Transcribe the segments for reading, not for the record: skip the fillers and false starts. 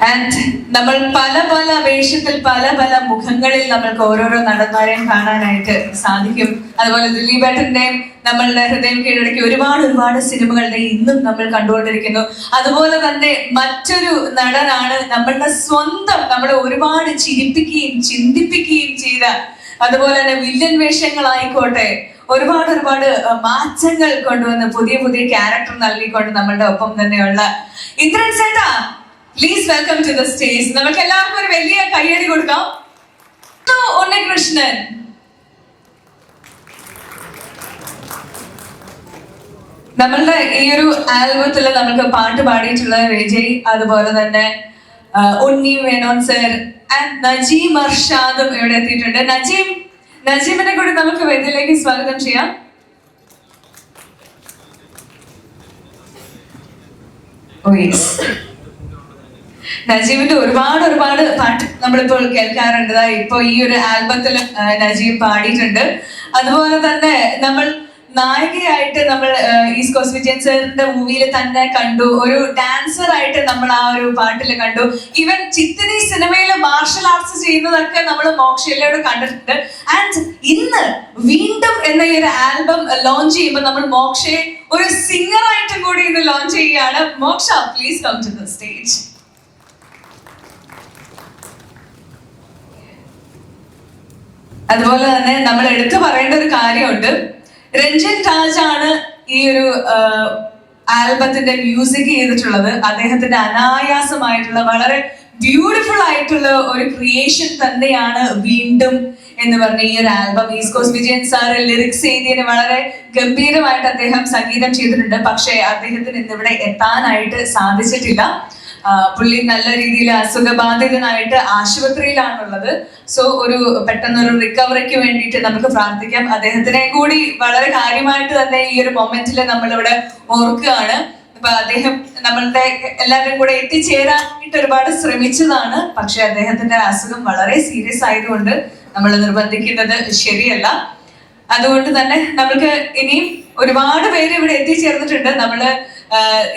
And നമ്മൾ പല പല വേഷത്തിൽ പല പല മുഖങ്ങളിൽ നമ്മൾക്ക് ഓരോരോ നടന്മാരെയും കാണാനായിട്ട് സാധിക്കും. അതുപോലെ ദിലീപേട്ടന്റെയും നമ്മളുടെ ഹൃദയം കീഴടക്കി ഒരുപാട് സിനിമകളുടെ ഇന്നും നമ്മൾ കണ്ടുകൊണ്ടിരിക്കുന്നു. അതുപോലെ തന്നെ മറ്റൊരു നടനാണ് നമ്മളുടെ സ്വന്തം, നമ്മളെ ഒരുപാട് ചിരിപ്പിക്കുകയും ചിന്തിപ്പിക്കുകയും ചെയ്ത, അതുപോലെ തന്നെ വില്ലൻ വേഷങ്ങളായിക്കോട്ടെ ഒരുപാട് മാറ്റങ്ങൾ കൊണ്ടുവന്ന് പുതിയ ക്യാരക്ടർ നൽകിക്കൊണ്ട് നമ്മളുടെ ഒപ്പം തന്നെയുള്ള ഇന്ദ്രൻ ചേട്ടാ, please welcome to the stage. നമുക്ക് എല്ലാവർക്കും ഒരു വലിയ കയ്യടി കൊടുക്കാം. ഉണ്ണികൃഷ്ണൻ, നമ്മളുടെ ഈ ഒരു ആൽബത്തിൽ നമുക്ക് പാട്ട് പാടിയിട്ടുള്ള വിജയ്, അതുപോലെ തന്നെ ഉണ്ണി മേനോൻ സർ ആൻഡ് നജീം അർഷാദും ഇവിടെ എത്തിയിട്ടുണ്ട്. നജീമിനെ കൂടി നമുക്ക് വേദിയിലേക്ക് സ്വാഗതം ചെയ്യാം. നജീമിന്റെ ഒരുപാട് പാട്ട് നമ്മളിപ്പോൾ കേൾക്കാറുണ്ട്. ഇപ്പൊ ഈ ഒരു ആൽബത്തിൽ നജീം പാടിയിട്ടുണ്ട്. അതുപോലെ തന്നെ നമ്മൾ നായികയായിട്ട് നമ്മൾ ഈസ്റ്റ് കോസ്റ്റ് വിജയൻ സാറിന്റെ മൂവിയിൽ തന്നെ കണ്ടു, ഒരു ഡാൻസർ ആയിട്ട് നമ്മൾ ആ ഒരു പാട്ടിൽ കണ്ടു. ഈവൻ ചിത്തിനി സിനിമയിൽ മാർഷൽ ആർട്സ് ചെയ്യുന്നതൊക്കെ നമ്മൾ മോക്ഷയിലൂടെ കണ്ടിട്ടുണ്ട്. ആൻഡ് ഇന്ന് വീണ്ടും എന്ന ഈ ഒരു ആൽബം ലോഞ്ച് ചെയ്യുമ്പോൾ നമ്മൾ മോക്ഷയെ ഒരു സിംഗർ ആയിട്ട് കൂടി ഇന്ന് ലോഞ്ച് ചെയ്യുകയാണ്. Moksha, please come to the stage. അതുപോലെ തന്നെ നമ്മൾ എടുത്തു പറയേണ്ട ഒരു കാര്യമുണ്ട്, രഞ്ജൻ രാജാണ് ഈ ഒരു ആൽബത്തിന്റെ മ്യൂസിക് ചെയ്തിട്ടുള്ളത്. അദ്ദേഹത്തിന്റെ അനായാസമായിട്ടുള്ള വളരെ ബ്യൂട്ടിഫുൾ ആയിട്ടുള്ള ഒരു ക്രിയേഷൻ തന്നെയാണ് വീണ്ടും എന്ന് പറഞ്ഞ ഈ ഒരു album. East cost Vijayan sir lyrics ചെയ്തതിന് വളരെ ഗംഭീരമായിട്ട് അദ്ദേഹം സംഗീതം ചെയ്തിട്ടുണ്ട്. പക്ഷേ അദ്ദേഹത്തിന് ഇന്നിവിടെ എത്താനായിട്ട് സാധിച്ചിട്ടില്ല. പുള്ളി നല്ല രീതിയിൽ അസുഖബാധിതനായിട്ട് ആശുപത്രിയിലാണുള്ളത്. സോ ഒരു പെട്ടെന്നൊരു റിക്കവറിക്ക് വേണ്ടിയിട്ട് നമുക്ക് പ്രാർത്ഥിക്കാം. അദ്ദേഹത്തിനെ കൂടി വളരെ കാര്യമായിട്ട് തന്നെ ഈ ഒരു മൊമെന്റിൽ നമ്മളിവിടെ ഓർക്കുകയാണ്. അപ്പൊ അദ്ദേഹം നമ്മളുടെ എല്ലാവരും കൂടെ എത്തിച്ചേരാനായിട്ട് ഒരുപാട് ശ്രമിച്ചതാണ്. പക്ഷെ അദ്ദേഹത്തിന്റെ അസുഖം വളരെ സീരിയസ് ആയതുകൊണ്ട് നമ്മൾ നിർബന്ധിക്കുന്നത് ശരിയല്ല. അതുകൊണ്ട് തന്നെ നമുക്ക് ഇനിയും ഒരുപാട് പേര് ഇവിടെ എത്തിച്ചേർന്നിട്ടുണ്ട്. നമ്മള്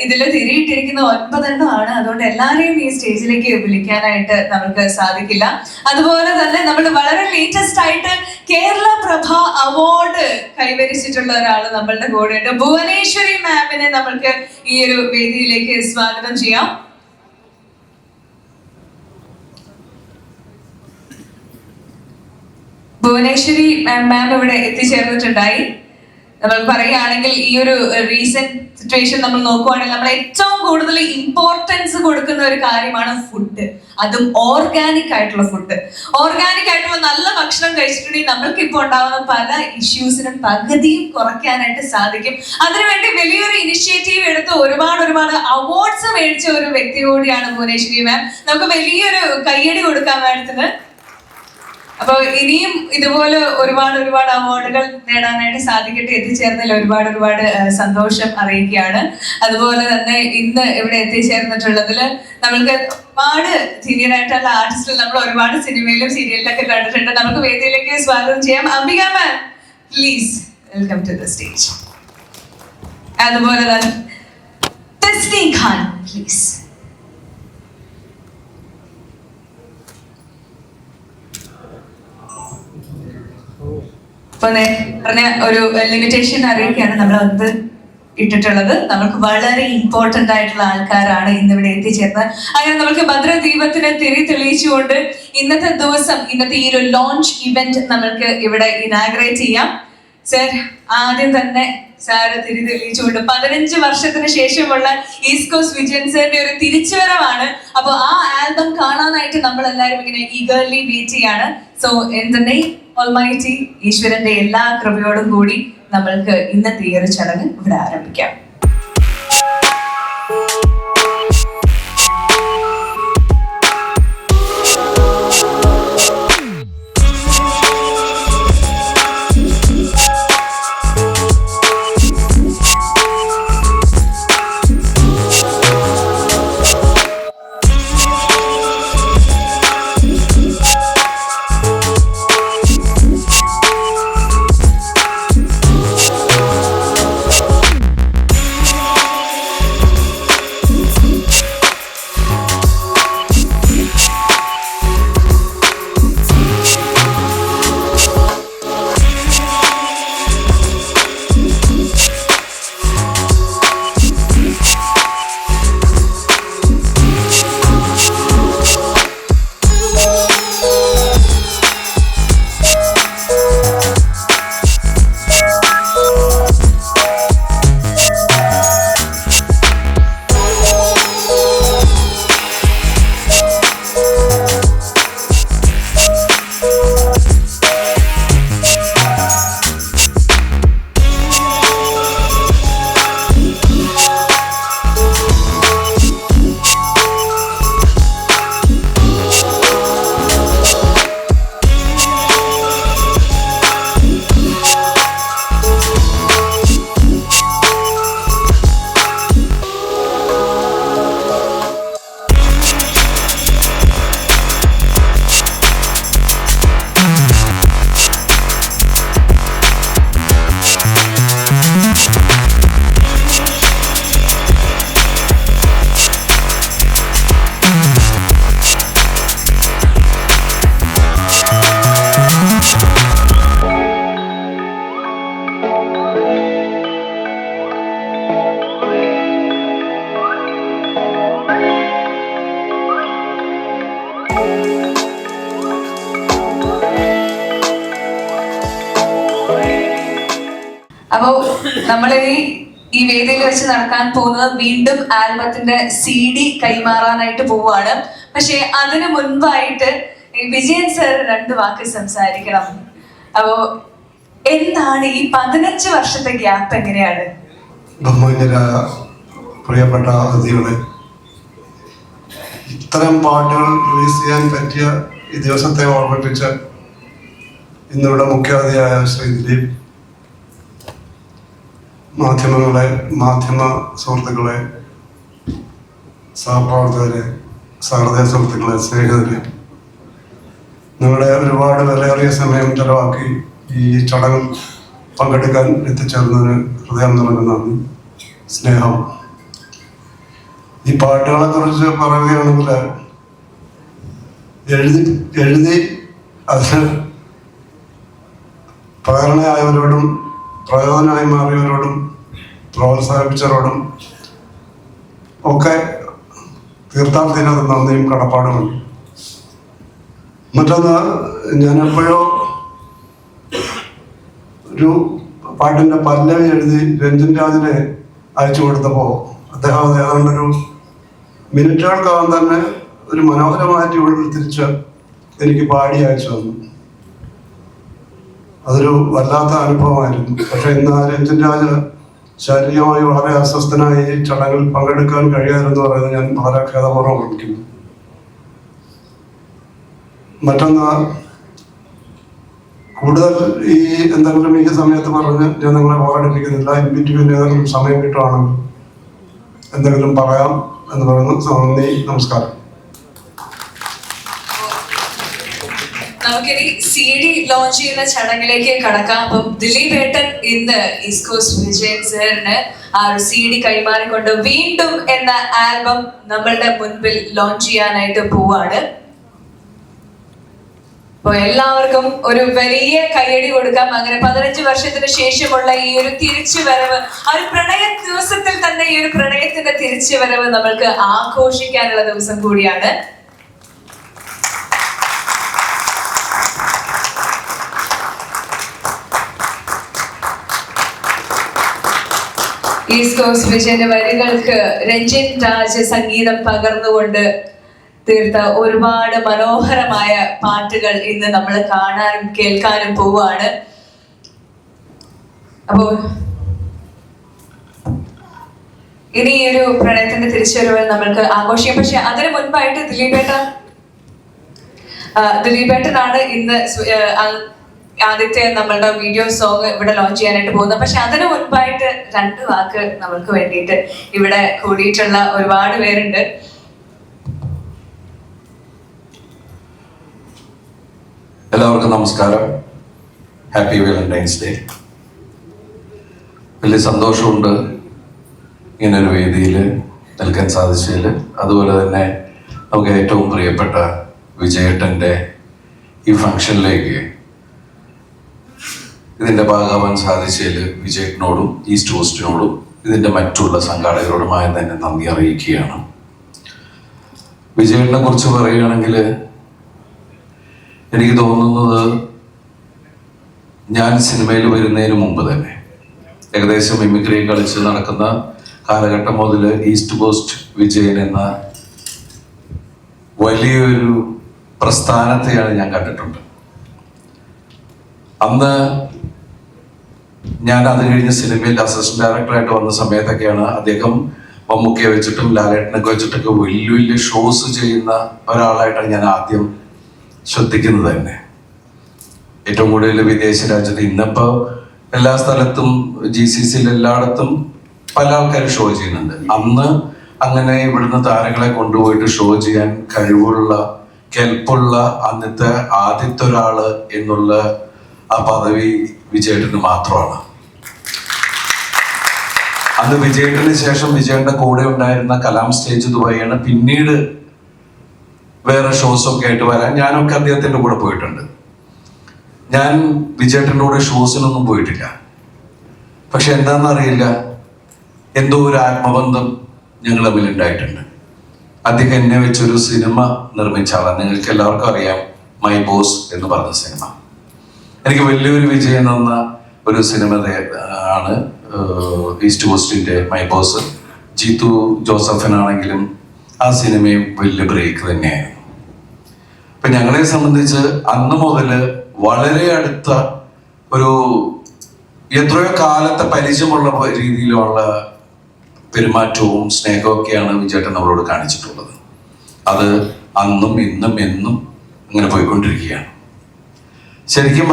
ഇതില് തിരിയിട്ടിരിക്കുന്ന 9 എണ്ണമാണ്. അതുകൊണ്ട് എല്ലാരെയും ഈ സ്റ്റേജിലേക്ക് വിളിക്കാനായിട്ട് നമുക്ക് സാധിക്കില്ല. അതുപോലെ തന്നെ നമ്മൾ വളരെ ലേറ്റസ്റ്റ് ആയിട്ട് കേരള പ്രഭ അവാർഡ് കൈവരിച്ചിട്ടുള്ള ഒരാൾ നമ്മളുടെ കൂടെ ഉണ്ട്. ഭുവനേശ്വരി മാമിനെ നമ്മൾക്ക് ഈ ഒരു വേദിയിലേക്ക് സ്വാഗതം ചെയ്യാം. ഭുവനേശ്വരി മാം ഇവിടെ എത്തിച്ചേർന്നിട്ടുണ്ടായി. നമ്മൾ പറയുകയാണെങ്കിൽ ഈ ഒരു റീസെന്റ് സിറ്റുവേഷൻ നമ്മൾ നോക്കുവാണെങ്കിൽ നമ്മൾ ഏറ്റവും കൂടുതൽ ഇമ്പോർട്ടൻസ് കൊടുക്കുന്ന ഒരു കാര്യമാണ് ഫുഡ്, അതും ഓർഗാനിക് ആയിട്ടുള്ള ഫുഡ്. ഓർഗാനിക് ആയിട്ടുള്ള നല്ല ഭക്ഷണം കഴിച്ചിട്ടുണ്ടെങ്കിൽ നമ്മൾക്ക് ഇപ്പോൾ ഉണ്ടാകുന്ന പല ഇഷ്യൂസിനും പകുതിയും കുറയ്ക്കാനായിട്ട് സാധിക്കും. അതിനുവേണ്ടി വലിയൊരു ഇനിഷ്യേറ്റീവ് എടുത്ത് ഒരുപാട് അവാർഡ്സ് മേടിച്ച ഒരു വ്യക്തി കൂടിയാണ് ഭുവനേശ്വരി മാം. നമുക്ക് വലിയൊരു കയ്യടി കൊടുക്കാൻ മാഡത്തിന്. അപ്പൊ ഇനിയും ഇതുപോലെ ഒരുപാട് അവാർഡുകൾ നേടാനായിട്ട് സാധിക്കട്ടെ. എത്തിച്ചേർന്നതിൽ ഒരുപാട് സന്തോഷം അറിയിക്കുകയാണ്. അതുപോലെ തന്നെ ഇന്ന് ഇവിടെ എത്തിച്ചേർന്നിട്ടുള്ളതില് നമ്മൾക്ക് ഒരുപാട് സീനിയർ ആയിട്ടുള്ള ആർട്ടിസ്റ്റുകൾ നമ്മൾ ഒരുപാട് സിനിമയിലും സീരിയലിലൊക്കെ കണ്ടിട്ടുണ്ട്. നമുക്ക് വേദിയിലേക്ക് സ്വാഗതം ചെയ്യാം. Ambika ma'am, please welcome to the stage. അതുപോലെ തന്നെ തസ്നീം ഖാൻ, പ്ലീസ്. പറഞ്ഞ ഒരു ലിമിറ്റേഷൻ അറിയിക്കുകയാണ് നമ്മൾ അത് ഇട്ടിട്ടുള്ളത്. നമുക്ക് വളരെ ഇമ്പോർട്ടന്റ് ആയിട്ടുള്ള ആൾക്കാരാണ് ഇന്നിവിടെ എത്തിച്ചേർന്നത്. അങ്ങനെ നമുക്ക് ഭദ്രദീപത്തിന് തിരി തെളിയിച്ചുകൊണ്ട് ഇന്നത്തെ ദിവസം, ഇന്നത്തെ ഈ ഒരു ലോഞ്ച് ഇവന്റ് നമ്മൾക്ക് ഇവിടെ ഇനാഗ്രേറ്റ് ചെയ്യാം. സർ, ആദ്യം തന്നെ സാറ് തിരി തെളിയിച്ചുകൊണ്ട് 15 വർഷത്തിന് ശേഷമുള്ള ഈസ്റ്റ് കോസ്റ്റ് വിജയൻ സാറിന്റെ ഒരു തിരിച്ചുവരവാണ്. അപ്പൊ ആ ആൽബം കാണാനായിട്ട് നമ്മൾ എല്ലാവരും ഇങ്ങനെ ഈഗർലി വെയിറ്റ് ചെയ്യാണ്. So in the name almighty, ഈശ്വരന്റെ എല്ലാ കൃപയോടും കൂടി നമ്മൾക്ക് ഇന്നത്തെ ഈ ഒരു ചടങ്ങ് ഇവിടെ ആരംഭിക്കാം. അപ്പോ നമ്മൾ ഈ വേദിയിൽ വെച്ച് നടക്കാൻ പോകുന്നത് വീണ്ടും ആൽബത്തിന്റെ CD കൈമാറാനായിട്ട് പോവാണ്. പക്ഷെ അതിനു മുൻപായിട്ട് വിജയൻ സർ 2 വാക്ക് സംസാരിക്കണം. അപ്പോ എന്താണ് ഈ 15 വർഷത്തെ ഗ്യാപ്പ് എങ്ങനെയാണ്? ബഹുമാന്യരായ പ്രിയപ്പെട്ട അതിഥികളെ, ഇത്തരം പാട്ടുകൾ റിലീസ് ചെയ്യാൻ പറ്റിയ ഈ ദിവസത്തെ ഓർമ്മിപ്പിച്ച് ഇന്നിവിടെ മുഖ്യാതിഥിയായ ശ്രീ ദിലീപ്, മാധ്യമ സുഹൃത്തുക്കളെ, സഹപ്രവർത്തകരെ, സഹൃദയ സുഹൃത്തുക്കളെ, സ്നേഹിതരെ, നിങ്ങളുടെ ഒരുപാട് വിലയേറിയ സമയം ചെലവാക്കി ഈ ചടങ്ങിൽ പങ്കെടുക്കാൻ എത്തിച്ചേർന്നതിന് ഹൃദയം നിറഞ്ഞ നന്ദി, സ്നേഹം. ഈ പാട്ടുകളെ കുറിച്ച് പറയുകയാണെങ്കിൽ എഴുതി അതിന് പ്രേരണയായവരോടും പ്രയോജനമായി മാറിയവരോടും പ്രോത്സാഹിപ്പിച്ചവരോടും ഒക്കെ തീർത്ഥാടനത്തിന് നന്ദിയും കടപ്പാടുമുണ്ട്. മറ്റൊന്ന്, ഞാനെപ്പോഴോ ഒരു പാട്ടിൻ്റെ പല്ലവി എഴുതി രഞ്ജൻ രാജിനെ അയച്ചു കൊടുത്തപ്പോൾ അദ്ദേഹം ഏതാണ്ടൊരു മിനിറ്റുകൾക്കകം തന്നെ ഒരു മനോഹരമായ ട്യൂണിൽ തിരിച്ച് എനിക്ക് പാടി അയച്ചു തന്നു. അതൊരു വല്ലാത്ത അനുഭവമായിരുന്നു. പക്ഷെ ഇന്ന് ആ രഞ്ജൻ രാജ് ശാരീരികമായി വളരെ അസ്വസ്ഥനായി ചടങ്ങിൽ പങ്കെടുക്കാൻ കഴിയാതെന്ന് പറയുന്നത് ഞാൻ വളരെ ഖേദപൂർവ്വം ഓർമ്മിക്കുന്നു. മറ്റൊന്ന്, കൂടുതൽ ഈ എന്തെങ്കിലും ഈ സമയത്ത് പറഞ്ഞ് ഞാൻ നിങ്ങളെ ബോറടിപ്പിക്കുന്നില്ല. ഇൻ ബിറ്റ്വീൻ ഏതെങ്കിലും സമയം കിട്ടുവാണെങ്കിൽ എന്തെങ്കിലും പറയാം എന്ന് പറയുന്നു. നന്ദി, നമസ്കാരം. നമുക്കിനി CD ലോഞ്ച് ചെയ്യുന്ന ചടങ്ങിലേക്ക് കടക്കാം. അപ്പം ദിലീപ് ഏട്ടൻ ഇന്ന് ഈസ്റ്റ് കോസ്റ്റ് വിജയൻ സാറിന് ആ ഒരു CD കൈമാറിക്കൊണ്ട് വീണ്ടും എന്ന ആൽബം നമ്മളുടെ മുൻപിൽ ലോഞ്ച് ചെയ്യാനായിട്ട് പോവാണ്. അപ്പൊ എല്ലാവർക്കും ഒരു വലിയ കയ്യടി കൊടുക്കാം. അങ്ങനെ 15 വർഷത്തിന് ശേഷമുള്ള ഈ ഒരു തിരിച്ചുവരവ്, ആ ഒരു പ്രണയ ദിവസത്തിൽ തന്നെ ഈ ഒരു പ്രണയത്തിന്റെ തിരിച്ചുവരവ് നമ്മൾക്ക് ആഘോഷിക്കാനുള്ള ദിവസം കൂടിയാണ്. ഈസ്റ്റ് കോസ്റ്റ് വിജയന്റെ വരികൾക്ക് രഞ്ജൻ രാജ് സംഗീതം പകർന്നുകൊണ്ട് തീർത്ത ഒരുപാട് മനോഹരമായ പാട്ടുകൾ ഇന്ന് നമ്മൾ കാണാനും കേൾക്കാനും പോവാണ്. അപ്പോ ഇനി ഈ ഒരു പ്രണയത്തിന്റെ തിരിച്ചുവരവ് നമ്മൾക്ക് ആഘോഷിക്കാം. പക്ഷെ അതിനു മുൻപായിട്ട് ദിലീപേട്ടനാണ് ഇന്ന് ആദ്യത്തെ നമ്മളുടെ വീഡിയോ സോങ് ഇവിടെ ലോഞ്ച് ചെയ്യാനായിട്ട് പോകുന്നത്. പക്ഷെ അതിനു മുൻപായിട്ട് 2 വാക്ക് നമ്മൾക്ക് വേണ്ടിയിട്ട് ഇവിടെ കൂടിയിട്ടുള്ള ഒരുപാട് പേരുണ്ട്. എല്ലാവർക്കും നമസ്കാരം. Happy Valentine's day. വലിയ സന്തോഷമുണ്ട് ഇങ്ങനൊരു വേദിയിൽ നിൽക്കാൻ സാധിച്ചതിൽ. അതുപോലെ തന്നെ നമുക്ക് ഏറ്റവും പ്രിയപ്പെട്ട വിജയേട്ടൻ്റെ ഈ ഫംഗ്ഷനിലേക്ക് ഇതിൻ്റെ ഭാഗമാവാൻ സാധിച്ചതിൽ വിജയേട്ടനോടും ഈസ്റ്റ് കോസ്റ്റിനോടും ഇതിൻ്റെ മറ്റുള്ള സംഘാടകരോടുമായി തന്നെ നന്ദി അറിയിക്കുകയാണ്. വിജയേട്ടനെ കുറിച്ച് പറയുകയാണെങ്കിൽ എനിക്ക് തോന്നുന്നത് ഞാൻ സിനിമയിൽ വരുന്നതിന് മുമ്പ് തന്നെ ഏകദേശം മിമിക്രി കളിച്ച് നടക്കുന്ന കാലഘട്ടം മുതൽ ഈസ്റ്റ് കോസ്റ്റ് വിജയൻ എന്ന വലിയൊരു പ്രസ്ഥാനത്തെയാണ് ഞാൻ കണ്ടിട്ടുണ്ട്. അന്ന് ഞാൻ അത് കഴിഞ്ഞ് സിനിമയിൽ അസിസ്റ്റന്റ് ഡയറക്ടറായിട്ട് വന്ന സമയത്തൊക്കെയാണ് അദ്ദേഹം മമ്മൂക്കയെ വെച്ചിട്ടും ലാലേട്ടനൊക്കെ വെച്ചിട്ടൊക്കെ വലിയ വലിയ ഷോസ് ചെയ്യുന്ന ഒരാളായിട്ടാണ് ഞാൻ ആദ്യം ശ്രദ്ധിക്കുന്നത് തന്നെ. ഏറ്റവും കൂടുതൽ വിദേശ രാജ്യത്ത് ഇന്നിപ്പോൾ എല്ലാ സ്ഥലത്തും GCCയിൽ എല്ലായിടത്തും പല ആൾക്കാരും ഷോ ചെയ്യുന്നുണ്ട്. അന്ന് അങ്ങനെ ഇവിടുന്ന് താരങ്ങളെ കൊണ്ടുപോയിട്ട് ഷോ ചെയ്യാൻ കഴിവുള്ള കെൽപ്പുള്ള അന്നത്തെ ആദ്യത്തെ ഒരാള് എന്നുള്ള ആ പദവി വിജയേട്ടന് മാത്രമാണ്. അന്ന് വിജയേട്ടന് ശേഷം വിജയേട്ടന്റെ കൂടെ ഉണ്ടായിരുന്ന കലാം സ്റ്റേജ് ദുബായിയാണ് പിന്നീട് വേറെ ഷോസൊക്കെ ആയിട്ട് വരാൻ. ഞാനൊക്കെ അദ്ദേഹത്തിന്റെ കൂടെ പോയിട്ടുണ്ട്. ഞാൻ വിജയേട്ടൻ്റെ കൂടെ ഷോസിനൊന്നും പോയിട്ടില്ല. പക്ഷെ എന്താണെന്നറിയില്ല, എന്തോ ഒരു ആത്മബന്ധം ഞങ്ങൾ തമ്മിൽ ഉണ്ടായിട്ടുണ്ട്. അദ്ദേഹം എന്നെ വെച്ചൊരു സിനിമ നിർമ്മിച്ച ആളാണ്. നിങ്ങൾക്ക് എല്ലാവർക്കും അറിയാം, മൈ ബോസ് എന്ന് പറഞ്ഞ സിനിമ. എനിക്ക് വലിയൊരു വിജയം തന്ന ഒരു സിനിമ ആണ് ഈസ്റ്റ് കോസ്റ്റിന്റെ മൈ ബോസ്. ജീത്തു ജോസഫിനാണെങ്കിലും ആ സിനിമയും വലിയ ബ്രേക്ക് തന്നെയായിരുന്നു. ഇപ്പൊ ഞങ്ങളെ സംബന്ധിച്ച് അന്ന് മുതൽ വളരെ അടുത്ത ഒരു എത്രയോ കാലത്തെ പരിചയമുള്ള രീതിയിലുള്ള പെരുമാറ്റവും സ്നേഹവും ഒക്കെയാണ് വിജയേട്ടൻ നമ്മളോട് കാണിച്ചിട്ടുള്ളത്. അത് അന്നും ഇന്നും എന്നും അങ്ങനെ പോയിക്കൊണ്ടിരിക്കുകയാണ്. ശരിക്കും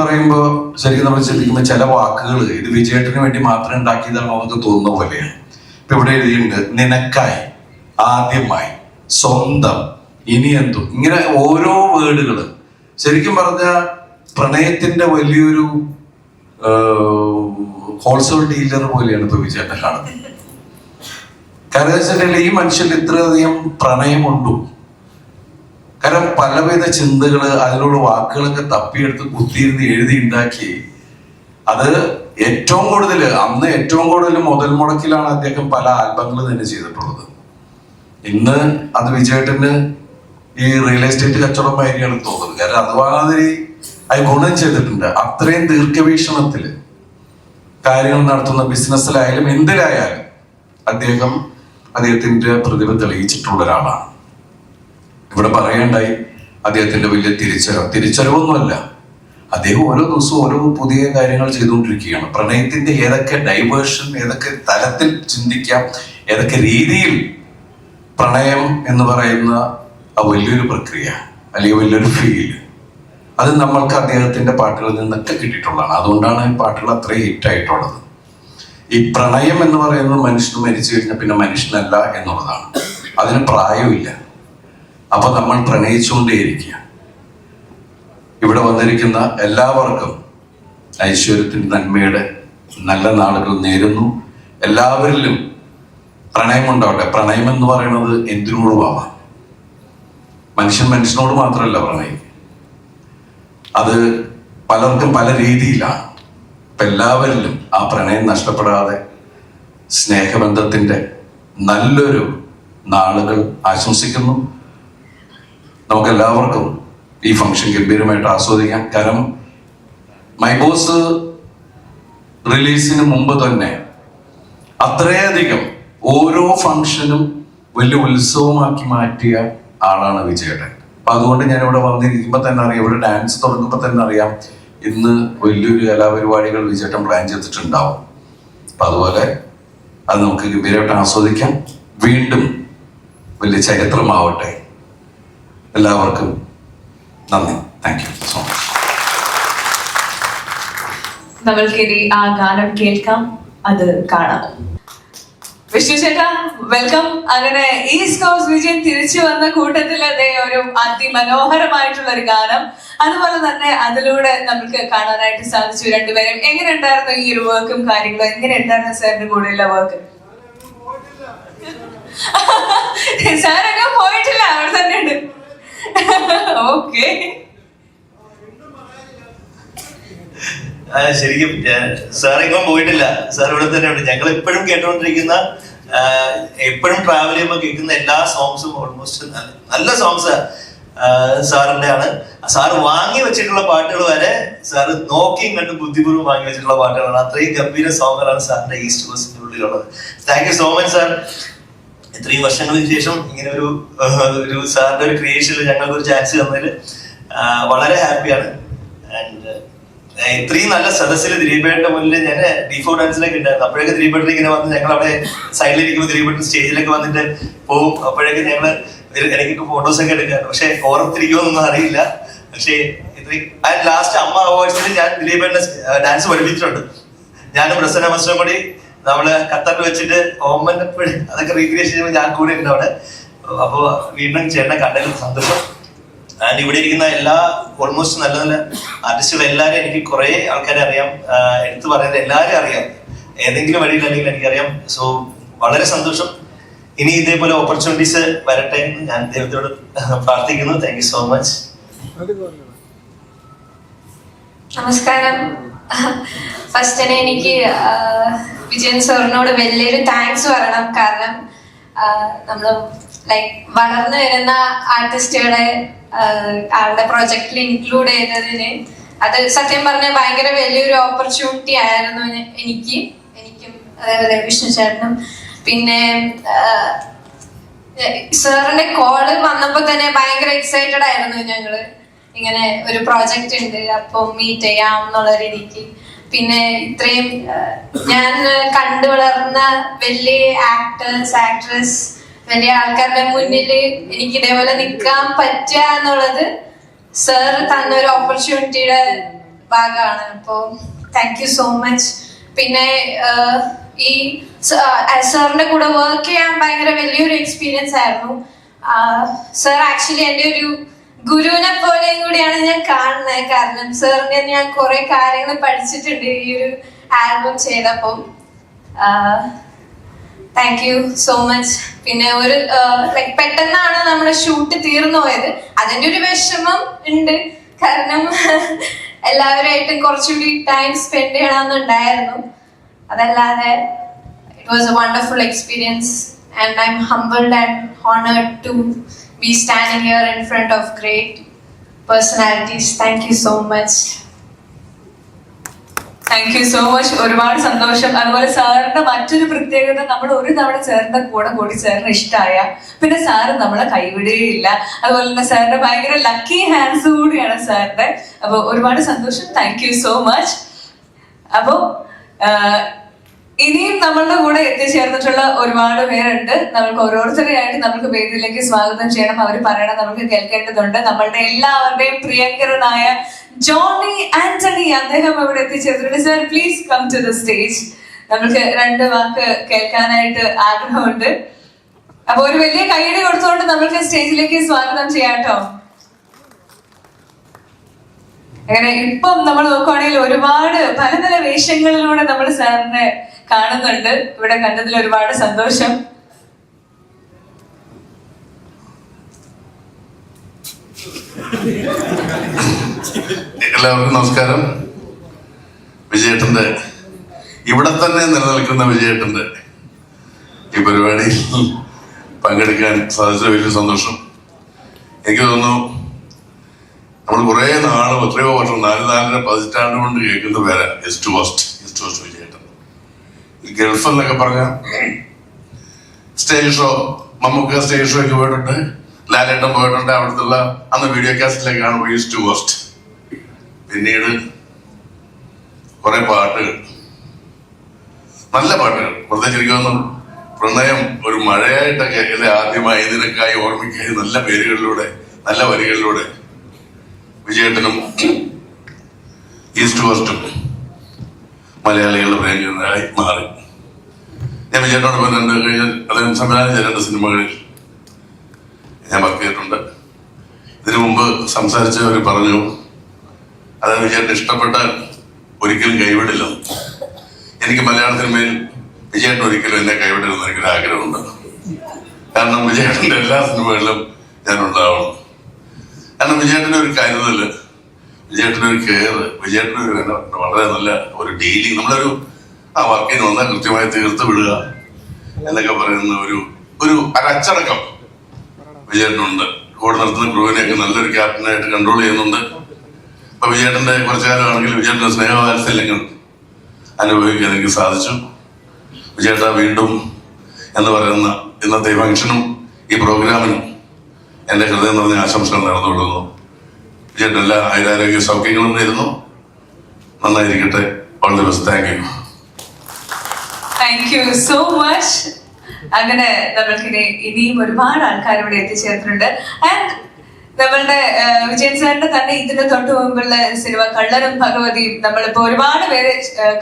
നമ്മൾ ചിന്തിക്കുമ്പോൾ ചില വാക്കുകൾ ഇത് വിജയേട്ടന് വേണ്ടി മാത്രം ഉണ്ടാക്കിയതാണോ നമുക്ക് തോന്നുന്ന പോലെയാണ്. ഇപ്പൊ ഇവിടെ എഴുതിയിട്ടുണ്ട്, നിനക്കായി, ആദ്യമായി, സ്വന്തം, ഇനി എന്തും, ഇങ്ങനെ ഓരോ വേർഡുകൾ. ശരിക്കും പറഞ്ഞ പ്രണയത്തിന്റെ വലിയൊരു ഹോൾസെയിൽ ഡീലർ പോലെയാണ് ഇപ്പൊ വിജയേട്ടൻ കാണുന്നത്. കാരണം വെച്ചിട്ടുണ്ടെങ്കിൽ ഈ മനുഷ്യന് ഇത്രയധികം പ്രണയമുണ്ടോ? കാരണം പലവിധ ചിന്തകള്, അതിലുള്ള വാക്കുകളൊക്കെ തപ്പിയെടുത്ത് കുത്തിയിരുന്ന് എഴുതി ഉണ്ടാക്കി. അത് അന്ന് ഏറ്റവും കൂടുതൽ മുതൽ മുടക്കിലാണ് അദ്ദേഹം പല ആൽബങ്ങൾ തന്നെ ചെയ്തിട്ടുള്ളത്. ഇന്ന് അത് വിജയേട്ടന് ഈ റിയൽ എസ്റ്റേറ്റ് കച്ചവടമായിരിക്കാണ് തോന്നുന്നത്. കാരണം അതുമാതിരി അത് ഗുണം ചെയ്തിട്ടുണ്ട്. അത്രയും ദീർഘവീക്ഷണത്തില് കാര്യങ്ങൾ നടത്തുന്ന ബിസിനസ്സിലായാലും എന്തിലായാലും അദ്ദേഹത്തിന്റെ പ്രതിഭ തെളിയിച്ചിട്ടുള്ള ഒരാളാണ്. ഇവിടെ പറയേണ്ടായി അദ്ദേഹത്തിന്റെ വലിയ തിരിച്ചറിവൊന്നുമല്ല. അദ്ദേഹം ഓരോ ദിവസവും ഓരോ പുതിയ കാര്യങ്ങൾ ചെയ്തുകൊണ്ടിരിക്കുകയാണ്. പ്രണയത്തിന്റെ ഏതൊക്കെ ഡൈവേർഷൻ, ഏതൊക്കെ തലത്തിൽ ചിന്തിക്കാം, ഏതൊക്കെ രീതിയിൽ പ്രണയം എന്ന് പറയുന്ന ആ വലിയൊരു പ്രക്രിയ അല്ലെങ്കിൽ വലിയൊരു ഫീൽ, അത് നമ്മൾക്ക് അദ്ദേഹത്തിന്റെ പാട്ടുകളിൽ നിന്നൊക്കെ കിട്ടിയിട്ടുള്ളതാണ്. അതുകൊണ്ടാണ് ഈ പാട്ടുകൾ അത്രയും ഹിറ്റായിട്ടുള്ളത്. ഈ പ്രണയം എന്ന് പറയുന്നത് മനുഷ്യന് മരിച്ചു കഴിഞ്ഞാൽ പിന്നെ മനുഷ്യനല്ല എന്നുള്ളതാണ്. അതിന് പ്രായമില്ല. അപ്പൊ നമ്മൾ പ്രണയിച്ചുകൊണ്ടേയിരിക്കുക. ഇവിടെ വന്നിരിക്കുന്ന എല്ലാവർക്കും ഐശ്വര്യത്തിന്റെ നന്മയുടെ നല്ല നാളുകൾ നേരുന്നു. എല്ലാവരിലും പ്രണയം ഉണ്ടാവട്ടെ. പ്രണയം എന്ന് പറയുന്നത് എന്തിനോടും ആവാം. മനുഷ്യനോട് മാത്രമല്ല പ്രണയം. അത് പലർക്കും പല രീതിയിലാണ്. അപ്പൊ എല്ലാവരിലും ആ പ്രണയം നഷ്ടപ്പെടാതെ സ്നേഹബന്ധത്തിന്റെ നല്ലൊരു നാളുകൾ ആശംസിക്കുന്നു. നമുക്കെല്ലാവർക്കും ഈ ഫംഗ്ഷൻ ഗംഭീരമായിട്ട് ആസ്വദിക്കാം. കാരണം മൈ ബോസ് റിലീസിന് മുമ്പ് തന്നെ അത്രയധികം ഓരോ ഫംഗ്ഷനും വലിയ ഉത്സവമാക്കി മാറ്റിയ ആളാണ് വിജയേട്ടൻ. അപ്പൊ അതുകൊണ്ട് ഞാൻ ഇവിടെ വന്നിരിക്കുമ്പോൾ തന്നെ അറിയാം, ഇവിടെ ഡാൻസ് തുടങ്ങുമ്പോൾ തന്നെ അറിയാം ഇന്ന് വലിയൊരു കലാപരിപാടികൾ വിജയേട്ടൻ പ്ലാൻ ചെയ്തിട്ടുണ്ടാവും. അപ്പൊ അതുപോലെ അത് നമുക്ക് ഗംഭീരമായിട്ട് ആസ്വദിക്കാം. വീണ്ടും വലിയ ചരിത്രമാവട്ടെ. എല്ലാവർക്കും നന്ദി. Thank you so much. നമ്മൾക്കിനി ആ ഗാനം കേൾക്കാം, അത് കാണാം. വിഷ്ണു ചേട്ടാ, വെൽക്കം. അങ്ങനെ ഈസ്റ്റ് കോസ്റ്റ് വിജയൻ തിരിച്ചു വന്ന കൂട്ടത്തിൽ അതേ ഒരു അതിമനോഹരമായിട്ടുള്ള ഒരു ഗാനം, അതുപോലെ തന്നെ അതിലൂടെ നമുക്ക് കാണാനായിട്ട് സാധിച്ചു. രണ്ടുപേരും എങ്ങനെ ഉണ്ടായിരുന്നു ഈ ഒരു വർക്കും കാര്യങ്ങളും? എങ്ങനെ ഉണ്ടായിരുന്നു സാറിന്റെ കൂടെയുള്ള വർക്ക്? സാറൊക്കെ പോയിട്ടില്ല, അവിടെ തന്നെ ഉണ്ട്. ഓക്കെ, ശരിക്കും സാർ എങ്ങും പോയിട്ടില്ല. സാർ ഇവിടെ തന്നെ ഉണ്ട്. ഞങ്ങൾ എപ്പോഴും കേട്ടോണ്ടിരിക്കുന്ന, എപ്പോഴും ട്രാവൽ ചെയ്യുമ്പോൾ കേൾക്കുന്ന എല്ലാ സോങ്സും ഓൾമോസ്റ്റ് നല്ല സോങ്സ് സാറിന്റെ ആണ്. സാറ് വാങ്ങി വെച്ചിട്ടുള്ള പാട്ടുകൾ വരെ സാറ് നോക്കിയും കണ്ട് ബുദ്ധിപൂർവ്വം വാങ്ങി വെച്ചിട്ടുള്ള പാട്ടുകളാണ്. അത്രയും ഗംഭീര സോങ്ങുകളാണ് സാറിന്റെ ഈസ്റ്റ് കോസ്റ്റിന്റെ ഉള്ളിലുള്ളത്. Thank you so much sir. ഇത്രയും വർഷങ്ങൾക്ക് ശേഷം ഇങ്ങനെ ഒരു സാറിന്റെ ഒരു ക്രിയേഷനിൽ ഞങ്ങൾക്ക് ഒരു ചാൻസ് തന്നതിൽ വളരെ ഹാപ്പിയാണ്. ആൻഡ് ഇത്രയും നല്ല സദസ്സിൽ ദിലീപേട്ടന്റെ മുന്നിൽ ഞാൻ ഡി4 ഡാൻസിലൊക്കെ ഉണ്ടായിരുന്നു. അപ്പോഴൊക്കെ ദിലീപേട്ടൻ ഇങ്ങനെ വന്ന് ഞങ്ങൾ അവിടെ സൈഡിലിരിക്കുമ്പോൾ ദിലീപേട്ടൻ സ്റ്റേജിലൊക്കെ വന്നിട്ട് പോകും. അപ്പോഴൊക്കെ ഞങ്ങള് ഇടയ്ക്കൊക്കെ ഫോട്ടോസ് ഒക്കെ എടുക്കാറ്. പക്ഷെ ഓർത്തിരിക്കുമെന്നൊന്നും അറിയില്ല. പക്ഷേ ഇത്രയും ലാസ്റ്റ് അമ്മ അവാർഡ്സിൽ ഞാൻ ദിലീപേട്ടന്റെ ഡാൻസ് പഠിപ്പിച്ചിട്ടുണ്ട്. ഞാനും പ്രസന്ന മസ്റ്ററും കൂടി നമ്മള് ഖത്തറിൽ വെച്ചിട്ട് ഓമനപ്പഴി അതൊക്കെ റീക്രിയേഷൻ ചെയ്യുമ്പോൾ ഞാൻ കൂടെ ഉണ്ട് അവിടെ. അപ്പൊ വീണ്ടും ചേട്ടനെ കണ്ടതിൽ സന്തോഷം. ആൻഡ് ഇവിടെ ഇരിക്കുന്ന എല്ലാ ഓൾമോസ്റ്റ് നല്ല നല്ല ആർട്ടിസ്റ്റുകൾ എല്ലാവരും എനിക്ക് കുറെ ആൾക്കാരെ അറിയാം. എടുത്തു പറയുന്നത് എല്ലാവരും അറിയാം, ഏതെങ്കിലും വഴിയിൽ അല്ലെങ്കിൽ എനിക്കറിയാം. സോ വളരെ സന്തോഷം. ഇനി ഇതേപോലെ ഓപ്പർച്യൂണിറ്റീസ് വരട്ടെ എന്ന് ഞാൻ ദൈവത്തോട് പ്രാർത്ഥിക്കുന്നു. Thank you so much. നമസ്കാരം. ഫസ്റ്റ് തന്നെ എനിക്ക് വിജയൻ സാറിനോട് വലിയൊരു താങ്ക്സ് പറയണം. കാരണം നമ്മള് ലൈക്ക് വളർന്നു വരുന്ന ആർട്ടിസ്റ്റുകളെ ആളുടെ പ്രൊജക്റ്റിൽ ഇൻക്ലൂഡ് ചെയ്തതിന് അത് സത്യം പറഞ്ഞ ഭയങ്കര വലിയൊരു ഓപ്പർച്യൂണിറ്റി ആയിരുന്നു എനിക്കും അതേപോലെ വിഷ്ണു ചേട്ടനും. പിന്നെ സാറിന്റെ കോള് വന്നപ്പോ തന്നെ ഭയങ്കര എക്സൈറ്റഡ് ആയിരുന്നു ഞങ്ങള്. ഇങ്ങനെ ഒരു പ്രോജക്റ്റ് ഉണ്ട്, അപ്പൊ മീറ്റ് ചെയ്യാം എന്നുള്ള രീതിക്ക്. പിന്നെ ഇത്രയും ഞാൻ കണ്ടു വളർന്ന വലിയ ആക്ടേഴ്സ് ആക്ട്രസ് വലിയ ആൾക്കാരുടെ മുന്നിൽ എനിക്ക് ഇതേപോലെ നിൽക്കാൻ പറ്റുക എന്നുള്ളത് സർ തന്ന ഒരു ഓപ്പർച്യൂണിറ്റിയുടെ ഭാഗമാണ്. അപ്പോൾ താങ്ക് യു സോ മച്ച്. പിന്നെ ഈ സാറിന്റെ കൂടെ വർക്ക് ചെയ്യാൻ ഭയങ്കര വലിയൊരു എക്സ്പീരിയൻസ് ആയിരുന്നു. സർ ആക്ച്വലി എൻ്റെ ഒരു ഗുരുവിനെ പോലെയും കൂടിയാണ് ഞാൻ കാണുന്നത്. കാരണം സാറിന്റെ ഞാൻ കുറെ കാര്യങ്ങൾ പഠിച്ചിട്ടുണ്ട് ഈ ഒരു ആൽബം ചെയ്തപ്പോൾ. Thank you so much. പിന്നെ ഒരു ലൈക് പെട്ടെന്നാണ് നമ്മുടെ ഷൂട്ട് തീർന്നു പോയത്. അതിന്റെ ഒരു വിഷമം ഉണ്ട്, കാരണം എല്ലാവരുമായിട്ടും കുറച്ചുകൂടി ടൈം സ്പെൻഡ് ചെയ്യണമെന്നുണ്ടായിരുന്നു. അതല്ലാതെ it was a wonderful experience and I'm humbled and honored to be standing here in front of great personalities. Thank you so much. Thank you so much. ഒരുപാട് സന്തോഷം. അതുപോലെ സാറിന്റെ മറ്റൊരു പ്രത്യേകത, നമ്മൾ ഒരു തവണ സാറിന്റെ കൂടെ കൂടി സാറിന് ഇഷ്ടമായ പിന്നെ സാറ് നമ്മളെ കൈവിടുകയില്ല. അതുപോലെ തന്നെ സാറിന്റെ ഭയങ്കര ലക്കി ഹാൻഡ്സ് കൂടിയാണ് സാറിന്റെ. അപ്പൊ ഒരുപാട് സന്തോഷം. Thank you so much. അപ്പോ ഇനിയും നമ്മളുടെ കൂടെ എത്തിച്ചേർന്നിട്ടുള്ള ഒരുപാട് പേരുണ്ട്. നമുക്ക് ഓരോരുത്തരെയായിട്ട് നമുക്ക് വേദിയിലേക്ക് സ്വാഗതം ചെയ്യണം. അവർ പറയണം, നമുക്ക് കേൾക്കേണ്ടതുണ്ട്. നമ്മളുടെ എല്ലാവരുടെയും പ്രിയങ്കരനായ ജോണി ആന്റണി, അദ്ദേഹം ഇവിടെ എത്തിച്ചേർന്നിട്ടുണ്ട്. Sir please come to the stage. നമുക്ക് 2 വാക്ക് കേൾക്കാനായിട്ട് ആഗ്രഹമുണ്ട്. അപ്പൊ ഒരു വലിയ കൈയടി കൊടുത്തുകൊണ്ട് നമുക്ക് സ്റ്റേജിലേക്ക് സ്വാഗതം ചെയ്യാട്ടോ. അങ്ങനെ ഇപ്പം നമ്മൾ നോക്കുവാണെങ്കിൽ ഒരുപാട് പല പല വേഷങ്ങളിലൂടെ നമ്മൾ സാറിനെ കാണുന്നുണ്ട്. ഇവിടെ കണ്ടതിൽ ഒരുപാട് സന്തോഷം. എല്ലാവർക്കും നമസ്കാരം. വിജയേട്ടന്റെ ഇവിടെ തന്നെ നിലനിൽക്കുന്ന വിജയേട്ടന്റെ ഈ പരിപാടിയിൽ പങ്കെടുക്കാൻ സാധിച്ചത് വലിയ സന്തോഷം. എനിക്ക് തോന്നുന്നു നമ്മൾ കുറെ നാളും എത്രയോ വർഷം 4 പതിറ്റാണ്ട് കൊണ്ട് കേൾക്കുന്ന പേരാ ഈസ്റ്റ് ടു വെസ്റ്റ് വിജയേട്ടൻ. ഈ ഗൾഫ് എന്നൊക്കെ പറഞ്ഞ സ്റ്റേജ് ഷോ, മമ്മൂക്ക സ്റ്റേജ് ഷോയ്ക്ക് പോയിട്ടുണ്ട്, ലാലേട്ടൻ പോയിട്ടുണ്ട്. അവിടുത്തെ അന്ന് വീഡിയോ കാസ്റ്റിലേക്കാണ് ഈസ്റ്റ് ടു വെസ്റ്റ്. പിന്നീട് കുറെ പാട്ടുകൾ, നല്ല പാട്ടുകൾ, പ്രത്യേകിച്ച് എനിക്ക് തോന്നുന്നു പ്രണയം ഒരു മഴയായിട്ടൊക്കെ അല്ലെ ആദ്യമായി ഇതിനൊക്കായി ഓർമ്മിക്കായി നല്ല പേരുകളിലൂടെ നല്ല വരികളിലൂടെ വിജയേട്ടനും ഈസ്റ്റ് വെസ്റ്റും മലയാളികളുടെ പ്രിയങ്കരനായി മാറി. ഞാൻ വിജയേട്ടനോടൊപ്പം 2 കഴിഞ്ഞ അദ്ദേഹം സംവിധാനം ചെയ്ത 2 സിനിമകളിൽ ഞാൻ വർക്ക് ചെയ്തിട്ടുണ്ട്. ഇതിനു മുമ്പ് സംസാരിച്ചവർ പറഞ്ഞു, അതായത് വിജയേട്ടൻ ഇഷ്ടപ്പെട്ടാൽ ഒരിക്കലും കൈവിടില്ല. എനിക്ക് മലയാള സിനിമയിൽ വിജയേട്ടൻ ഒരിക്കലും എന്നെ കൈവിടരുതെന്ന് എനിക്കൊരു ആഗ്രഹമുണ്ട്. കാരണം വിജയേട്ടന്റെ എല്ലാ സിനിമകളിലും ഞാൻ ഉണ്ടാവണം. കാരണം വിജയേട്ടൻ്റെ ഒരു കരുതല്, വിജയേട്ടൻ്റെ ഒരു കെയർ, വിജയേട്ടൻ്റെ ഒരു വളരെ നല്ല ഒരു ഡീലിങ്, നമ്മളൊരു ആ വർക്കിന് വന്നാൽ കൃത്യമായി തീർത്ത് വിടുക എന്നൊക്കെ പറയുന്ന ഒരു അച്ചടക്കം വിജയേട്ടനുണ്ട്. കൂടെ നിർത്തുന്ന ക്രൂവിനെയൊക്കെ നല്ലൊരു ക്യാപ്റ്റനായിട്ട് കൺട്രോൾ ചെയ്യുന്നുണ്ട്. ഇപ്പൊ വിജയേട്ടന്റെ കുറച്ചു കാലമാണെങ്കിൽ വിജയേട്ടന്റെ സ്നേഹവാത്സല്യങ്ങൾ അനുഭവിക്കാൻ എനിക്ക് സാധിച്ചു. വിജയേട്ട വീണ്ടും എന്ന് പറയുന്ന ഇന്നത്തെ ഫംഗ്ഷനും ഈ പ്രോഗ്രാമിനും എന്റെ ഹൃദയം നിറഞ്ഞ ആശംസകൾ നടന്നുകൊള്ളുന്നു. വിജയേട്ടൻ എല്ലാ ആയുരാരോഗ്യ സൗഖ്യങ്ങളും നേരുന്നു. നന്നായിരിക്കട്ടെ. All the best. Thank you. Thank you so much. അങ്ങനെ നമ്മൾക്കിനി ഇനിയും ഒരുപാട് ആൾക്കാർ ഇവിടെ എത്തിച്ചേർന്നിട്ടുണ്ട്. ആൻഡ് നമ്മളുടെ വിജയൻ സാറിന്റെ തന്നെ ഇതിന്റെ തൊട്ട് മുമ്പുള്ള സിനിമ കള്ളനും ഭഗവതിയും നമ്മളിപ്പോ ഒരുപാട് പേര്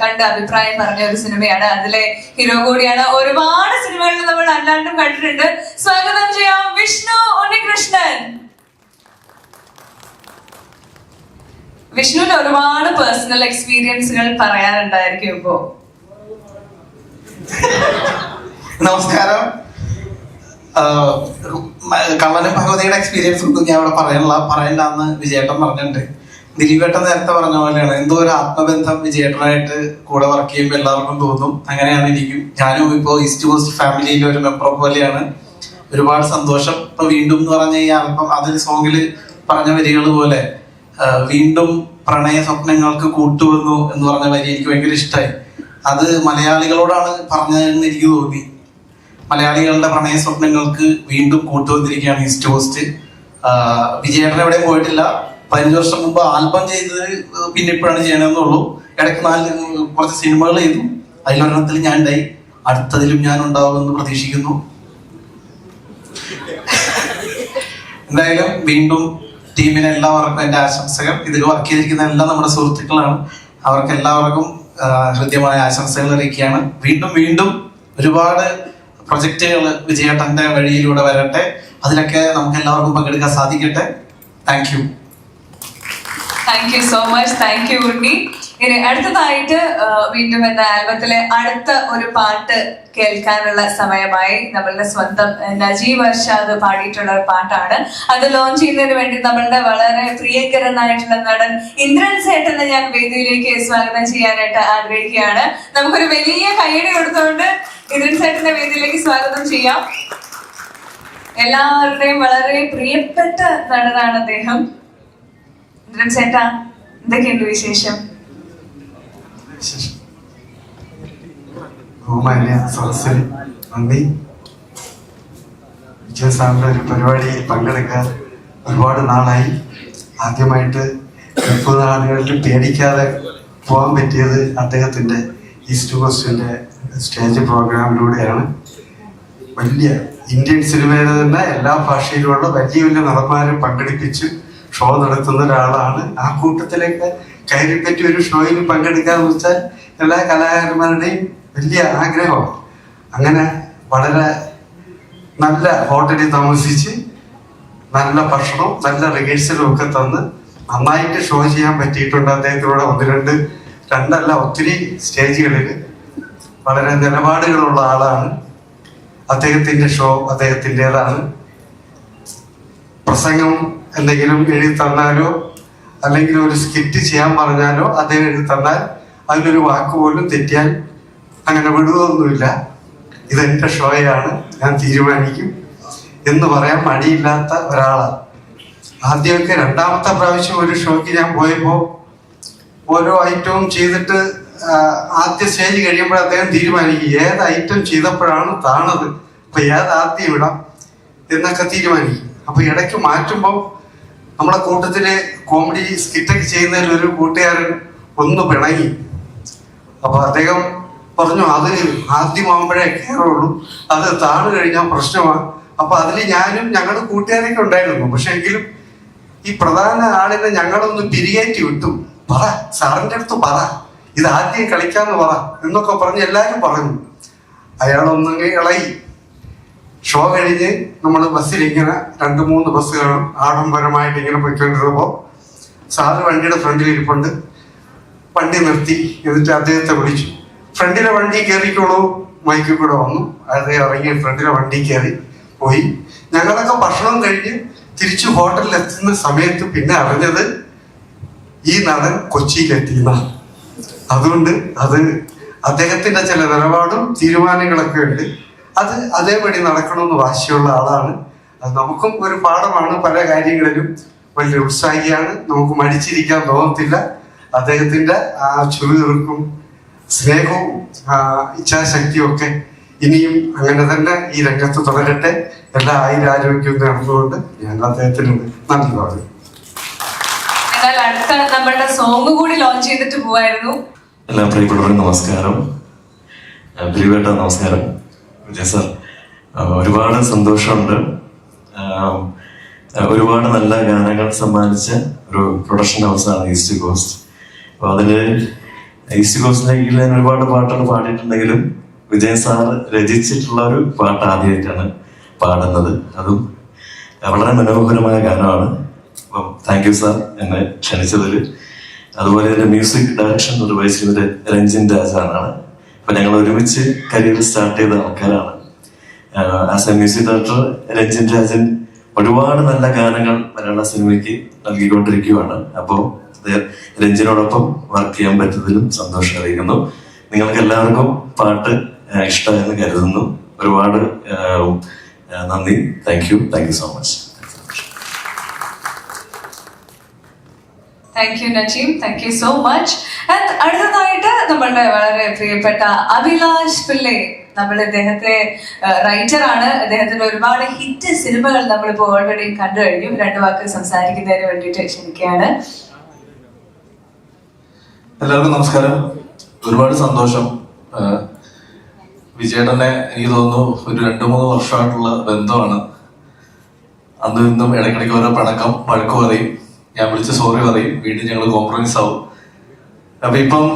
കണ്ട് അഭിപ്രായം പറഞ്ഞ ഒരു സിനിമയാണ്. അതിലെ ഹീറോ കൂടിയാണ്. ഒരുപാട് സിനിമകളിൽ നമ്മൾ അല്ലാണ്ടും കണ്ടിട്ടുണ്ട്. സ്വാഗതം ചെയ്യാം വിഷ്ണു ഉണ്ണികൃഷ്ണൻ. വിഷ്ണുവിന് ഒരുപാട് പേഴ്സണൽ എക്സ്പീരിയൻസുകൾ പറയാനുണ്ടായിരിക്കും ഇപ്പോ. നമസ്കാരം. കള്ളനും ഭഗവതിയുടെ എക്സ്പീരിയൻസ് ഒന്നും ഞാൻ ഇവിടെ പറയണ്ടെന്ന് വിജയേട്ടൻ പറഞ്ഞിട്ടുണ്ട്. ദിലീപേട്ടൻ നേരത്തെ പറഞ്ഞ പോലെയാണ്, എന്തോ ഒരു ആത്മബന്ധം വിജയേട്ടനായിട്ട് കൂടെ വർക്ക് ചെയ്യുമ്പോൾ എല്ലാവർക്കും തോന്നും. അങ്ങനെയാണ് എനിക്കും. ഞാനും ഇപ്പോൾ ഈസ്റ്റ് കോസ്റ്റ് ഫാമിലിയിലെ ഒരു മെമ്പർ പോലെയാണ്. ഒരുപാട് സന്തോഷം. ഇപ്പൊ വീണ്ടും എന്ന് പറഞ്ഞ ഈ ആൽബം, അതിൽ സോങ്ങില് പറഞ്ഞ വരികൾ പോലെ വീണ്ടും പ്രണയ സ്വപ്നങ്ങൾക്ക് കൂട്ടുവന്നു എന്ന് പറഞ്ഞ വരി എനിക്ക് ഭയങ്കര ഇഷ്ടമായി. അത് മലയാളികളോടാണ് പറഞ്ഞതെന്ന് എനിക്ക് തോന്നി. മലയാളികളുടെ പ്രണയ സ്വപ്നങ്ങൾക്ക് വീണ്ടും കൂട്ടുവന്നിരിക്കുകയാണ് ഈസ്റ്റ് കോസ്റ്റ്. വിജയേട്ടൻ എവിടെയും പോയിട്ടില്ല. 15 വർഷം മുമ്പ് ആൽബം ചെയ്തത് പിന്നെ ഇപ്പോഴാണ് ചെയ്യണമെന്നുള്ളൂ. ഇടയ്ക്ക് കുറച്ച് സിനിമകൾ ചെയ്തു. അതിലൊരെണ്ണത്തിൽ ഞാൻ ഉണ്ടായി. അടുത്തതിലും ഞാൻ ഉണ്ടാവുമെന്ന് പ്രതീക്ഷിക്കുന്നു. എന്തായാലും വീണ്ടും ടീമിന് എല്ലാവർക്കും എൻ്റെ ആശംസകൾ. ഇതിൽ വർക്ക് ചെയ്തിരിക്കുന്ന എല്ലാം നമ്മുടെ സുഹൃത്തുക്കളാണ്. അവർക്ക് എല്ലാവർക്കും ഹൃദ്യമായ ആശംസകൾ അറിയിക്കുകയാണ്. വീണ്ടും വീണ്ടും ഒരുപാട് പ്രൊജക്റ്റുകൾ വിജയേട്ടൻ്റെ വഴിയിലൂടെ വരട്ടെ. അതിലൊക്കെ നമുക്ക് എല്ലാവർക്കും പങ്കെടുക്കാൻ സാധിക്കട്ടെ. Thank you. Thank you so much. Thank you Unni. ഇനി അടുത്തതായിട്ട് വീണ്ടും എന്ന ആൽബത്തിലെ അടുത്ത ഒരു പാട്ട് കേൾക്കാനുള്ള സമയമായി. നമ്മളുടെ സ്വന്തം നജീബ് അർഷാദ് പാടിയിട്ടുള്ള ഒരു പാട്ടാണ്. അത് ലോഞ്ച് ചെയ്യുന്നതിന് വേണ്ടി നമ്മളുടെ വളരെ പ്രിയങ്കരനായിട്ടുള്ള നടൻ ഇന്ദ്രൻ സേട്ടനെ ഞാൻ വേദിയിലേക്ക് സ്വാഗതം ചെയ്യാനായിട്ട് ആഗ്രഹിക്കുകയാണ്. നമുക്കൊരു വലിയ കയ്യടി കൊടുത്തുകൊണ്ട് ഇന്ദ്രൻ സേട്ടന്റെ വേദിയിലേക്ക് സ്വാഗതം ചെയ്യാം. എല്ലാവരുടെയും വളരെ പ്രിയപ്പെട്ട നടനാണ് അദ്ദേഹം. ഇന്ദ്രൻ സേട്ടാ, എന്തൊക്കെയുണ്ട് വിശേഷം? ബഹുമാന്യ സദസ്സിൽ നന്ദി. വിജയ് സാറിൻ്റെ ഒരു പരിപാടിയിൽ പങ്കെടുക്കാൻ ഒരുപാട് നാളായി. ആദ്യമായിട്ട് 30 നാളുകളിൽ പേടിക്കാതെ പോകാൻ പറ്റിയത് അദ്ദേഹത്തിൻ്റെ ഈസ്റ്റ് കോസ്റ്റിൻ്റെ സ്റ്റേജ് പ്രോഗ്രാമിലൂടെയാണ്. വലിയ ഇന്ത്യൻ സിനിമയിലെ തന്നെ എല്ലാ ഭാഷയിലുമുള്ള വലിയ വലിയ നടന്മാരെ പങ്കെടുപ്പിച്ച് ഷോ നടത്തുന്ന ഒരാളാണ്. ആ കൂട്ടത്തിലേക്ക് കയറിപ്പറ്റി ഒരു ഷോയിൽ പങ്കെടുക്കാന്ന് വെച്ചാൽ എല്ലാ കലാകാരന്മാരുടെയും വലിയ ആഗ്രഹമാണ്. അങ്ങനെ വളരെ നല്ല ഹോട്ടലിൽ താമസിച്ച് നല്ല ഭക്ഷണവും നല്ല റിഹേഴ്സലും ഒക്കെ തന്ന് നന്നായിട്ട് ഷോ ചെയ്യാൻ പറ്റിയിട്ടുണ്ട്. അദ്ദേഹത്തിലൂടെ രണ്ടല്ല ഒത്തിരി സ്റ്റേജുകളിൽ വളരെ നിലപാടുകളുള്ള ആളാണ്. അദ്ദേഹത്തിൻ്റെ ഷോ അദ്ദേഹത്തിൻ്റെതാണ്. പ്രസംഗം എന്തെങ്കിലും എഴുതി തന്നാലോ അല്ലെങ്കിൽ ഒരു സ്കിറ്റ് ചെയ്യാൻ പറഞ്ഞാലോ അദ്ദേഹം എഴുതി തന്നാൽ അതിലൊരു വാക്ക് പോലും തെറ്റിയാൽ അങ്ങനെ വിടുകയൊന്നുമില്ല. ഇതെൻ്റെ ഷോയാണ്, ഞാൻ തീരുമാനിക്കും എന്ന് പറയാൻ മടിയില്ലാത്ത ഒരാളാണ്. ആദ്യമൊക്കെ രണ്ടാമത്തെ പ്രാവശ്യം ഒരു ഷോയ്ക്ക് ഞാൻ പോയപ്പോൾ ഓരോ ഐറ്റവും ചെയ്തിട്ട് ആദ്യ സ്റ്റേജ് കഴിയുമ്പോൾ അദ്ദേഹം തീരുമാനിക്കും ഏത് ഐറ്റം ചെയ്തപ്പോഴാണ് താണത്, അപ്പൊ ഏത് ആദ്യം ഇടാം എന്നൊക്കെ തീരുമാനിക്കും. അപ്പൊ ഇടയ്ക്ക് മാറ്റുമ്പോൾ നമ്മുടെ കൂട്ടത്തില് കോമഡി സ്കിറ്റൊക്കെ ചെയ്യുന്നതിൽ ഒരു കൂട്ടുകാരൻ ഒന്ന് പിണങ്ങി. അപ്പൊ അദ്ദേഹം പറഞ്ഞു അത് ആദ്യമാകുമ്പോഴേ കയറുള്ളൂ, അത് താണു കഴിഞ്ഞാൽ പ്രശ്നമാണ്. അപ്പൊ അതിൽ ഞാനും ഞങ്ങളുടെ കൂട്ടുകാരൊക്കെ ഉണ്ടായിരുന്നു. പക്ഷെ എങ്കിലും ഈ പ്രധാന ആളിനെ ഞങ്ങളൊന്ന് പിരികേറ്റി വിട്ടു. പറ സാറിൻ്റെ അടുത്ത് പറ, ഇത് ആദ്യം കളിക്കാന്ന് പറ എന്നൊക്കെ പറഞ്ഞ് എല്ലാവരും പറഞ്ഞു. അയാളൊന്നങ്ങ് ഇളകി. ഷോ കഴിഞ്ഞ് നമ്മൾ ബസ്സിൽ ഇങ്ങനെ 2-3 ബസ്സുകൾ ആഡംബരമായിട്ട് ഇങ്ങനെ പോയിക്കൊണ്ടിരുന്നപ്പോൾ സാറ് വണ്ടിയുടെ ഫ്രണ്ടിൽ ഇരിപ്പുണ്ട്. വണ്ടി നിർത്തി. എന്നിട്ട് അദ്ദേഹത്തെ വിളിച്ചു, ഫ്രണ്ടിലെ വണ്ടി കയറിക്കോളൂ. മൈക്കിൽ കൂടെ വന്നു. അദ്ദേഹം ഇറങ്ങി ഫ്രണ്ടിലെ വണ്ടി കയറി പോയി. ഞങ്ങളൊക്കെ ഭക്ഷണം കഴിഞ്ഞ് തിരിച്ചു ഹോട്ടലിൽ എത്തുന്ന സമയത്ത് പിന്നെ അറിഞ്ഞത് ഈ നടൻ കൊച്ചിയിലെത്തിയെന്നാണ്. അതുകൊണ്ട് അത് അദ്ദേഹത്തിന്റെ ചില നിലപാടും തീരുമാനങ്ങളൊക്കെ ഉണ്ട്. അത് അതേപടി നടക്കണമെന്ന് വാശിയുള്ള ആളാണ്. അത് നമുക്കും ഒരു പാഠമാണ്. പല കാര്യങ്ങളിലും വലിയ ഉത്സാഹിയാണ്. നമുക്ക് മടിച്ചിരിക്കാൻ തോന്നത്തില്ല. അദ്ദേഹത്തിന്റെ ആ ചുറുചുറുക്കും സ്നേഹവും ഇച്ഛാശക്തിയും ഒക്കെ ഇനിയും അങ്ങനെ തന്നെ ഈ രംഗത്ത് തുടരട്ടെ. എല്ലാ ആയുരാരോഗ്യവും നടന്നുകൊണ്ട് ഞാൻ അദ്ദേഹത്തിന് നന്ദി പറഞ്ഞു. എന്നാൽ അടുത്ത നമ്മളുടെ സോങ് കൂടി ലോഞ്ച് ചെയ്തിട്ട് പോവായിരുന്നു. എല്ലാ പ്രിയപ്പെട്ടവരും നമസ്കാരം. ദിലീപേട്ട നമസ്കാരം. വിജയ് സാർ, ഒരുപാട് സന്തോഷമുണ്ട്. ഒരുപാട് നല്ല ഗാനങ്ങൾ സമ്മാനിച്ച ഒരു പ്രൊഡക്ഷൻ ഹൗസാണ് ഈസ്റ്റ് കോസ്റ്റ്. അപ്പോൾ അതിൽ ഈസ്റ്റ് കോസ്റ്റിലേക്ക് ഞാൻ ഒരുപാട് പാട്ടുകൾ പാടിയിട്ടുണ്ടെങ്കിലും വിജയ് സാർ രചിച്ചിട്ടുള്ള ഒരു പാട്ട് ആദ്യമായിട്ടാണ് പാടുന്നത്. അതും വളരെ മനോഹരമായ ഗാനമാണ്. അപ്പം താങ്ക് യു സാർ എന്നെ ക്ഷണിച്ചതിൽ. അതുപോലെ ഇതിന്റെ മ്യൂസിക് ഡയറക്ഷൻ നിർവഹിച്ചത് രഞ്ജിൻ രാജാണ്. അപ്പൊ ഞങ്ങൾ ഒരുമിച്ച് കരിയർ സ്റ്റാർട്ട് ചെയ്ത ആൾക്കാരാണ്. As A music director Ranjin Rajan ഒരുപാട് നല്ല ഗാനങ്ങൾ മലയാള സിനിമയ്ക്ക് നൽകിക്കൊണ്ടിരിക്കുകയാണ്. അപ്പോൾ രഞ്ജിനോടൊപ്പം വർക്ക് ചെയ്യാൻ പറ്റുന്നതിലും സന്തോഷം അറിയിക്കുന്നു. നിങ്ങൾക്ക് എല്ലാവർക്കും പാട്ട് ഇഷ്ടമായെന്ന് കരുതുന്നു. ഒരുപാട് നന്ദി. Thank you so much. Thank U Najeem, thank you so much. And അടുത്തതായിട്ട് നമ്മളുടെ വളരെ പ്രിയപ്പെട്ട അഭിലാഷ് പിള്ളെ, നമ്മൾ ഇദ്ദേഹത്തെ റൈറ്റർ ആണ്. അദ്ദേഹത്തിന്റെ ഒരുപാട് ഹിറ്റ് സിനിമകൾ നമ്മളിപ്പോ ഓൾറെഡി കണ്ടു കഴിഞ്ഞു. 2 വാക്ക് സംസാരിക്കുന്നതിന് വേണ്ടിയിട്ട് ക്ഷണിക്കുകയാണ്. എല്ലാവർക്കും നമസ്കാരം. ഒരുപാട് സന്തോഷം. വിജയേട്ടനെ എനിക്ക് തോന്നുന്നു ഒരു 2-3 വർഷമായിട്ടുള്ള ബന്ധമാണ്. അന്നും ഇന്നും ഇടയ്ക്കിടയ്ക്ക് ഓരോ പിണക്കം, വഴക്ക് പറയും, ഞാൻ വിളിച്ച് സോറി പറയും, വീണ്ടും ഞങ്ങൾ കോംപ്രമൈസ് ആവും. അപ്പൊ ഇപ്പം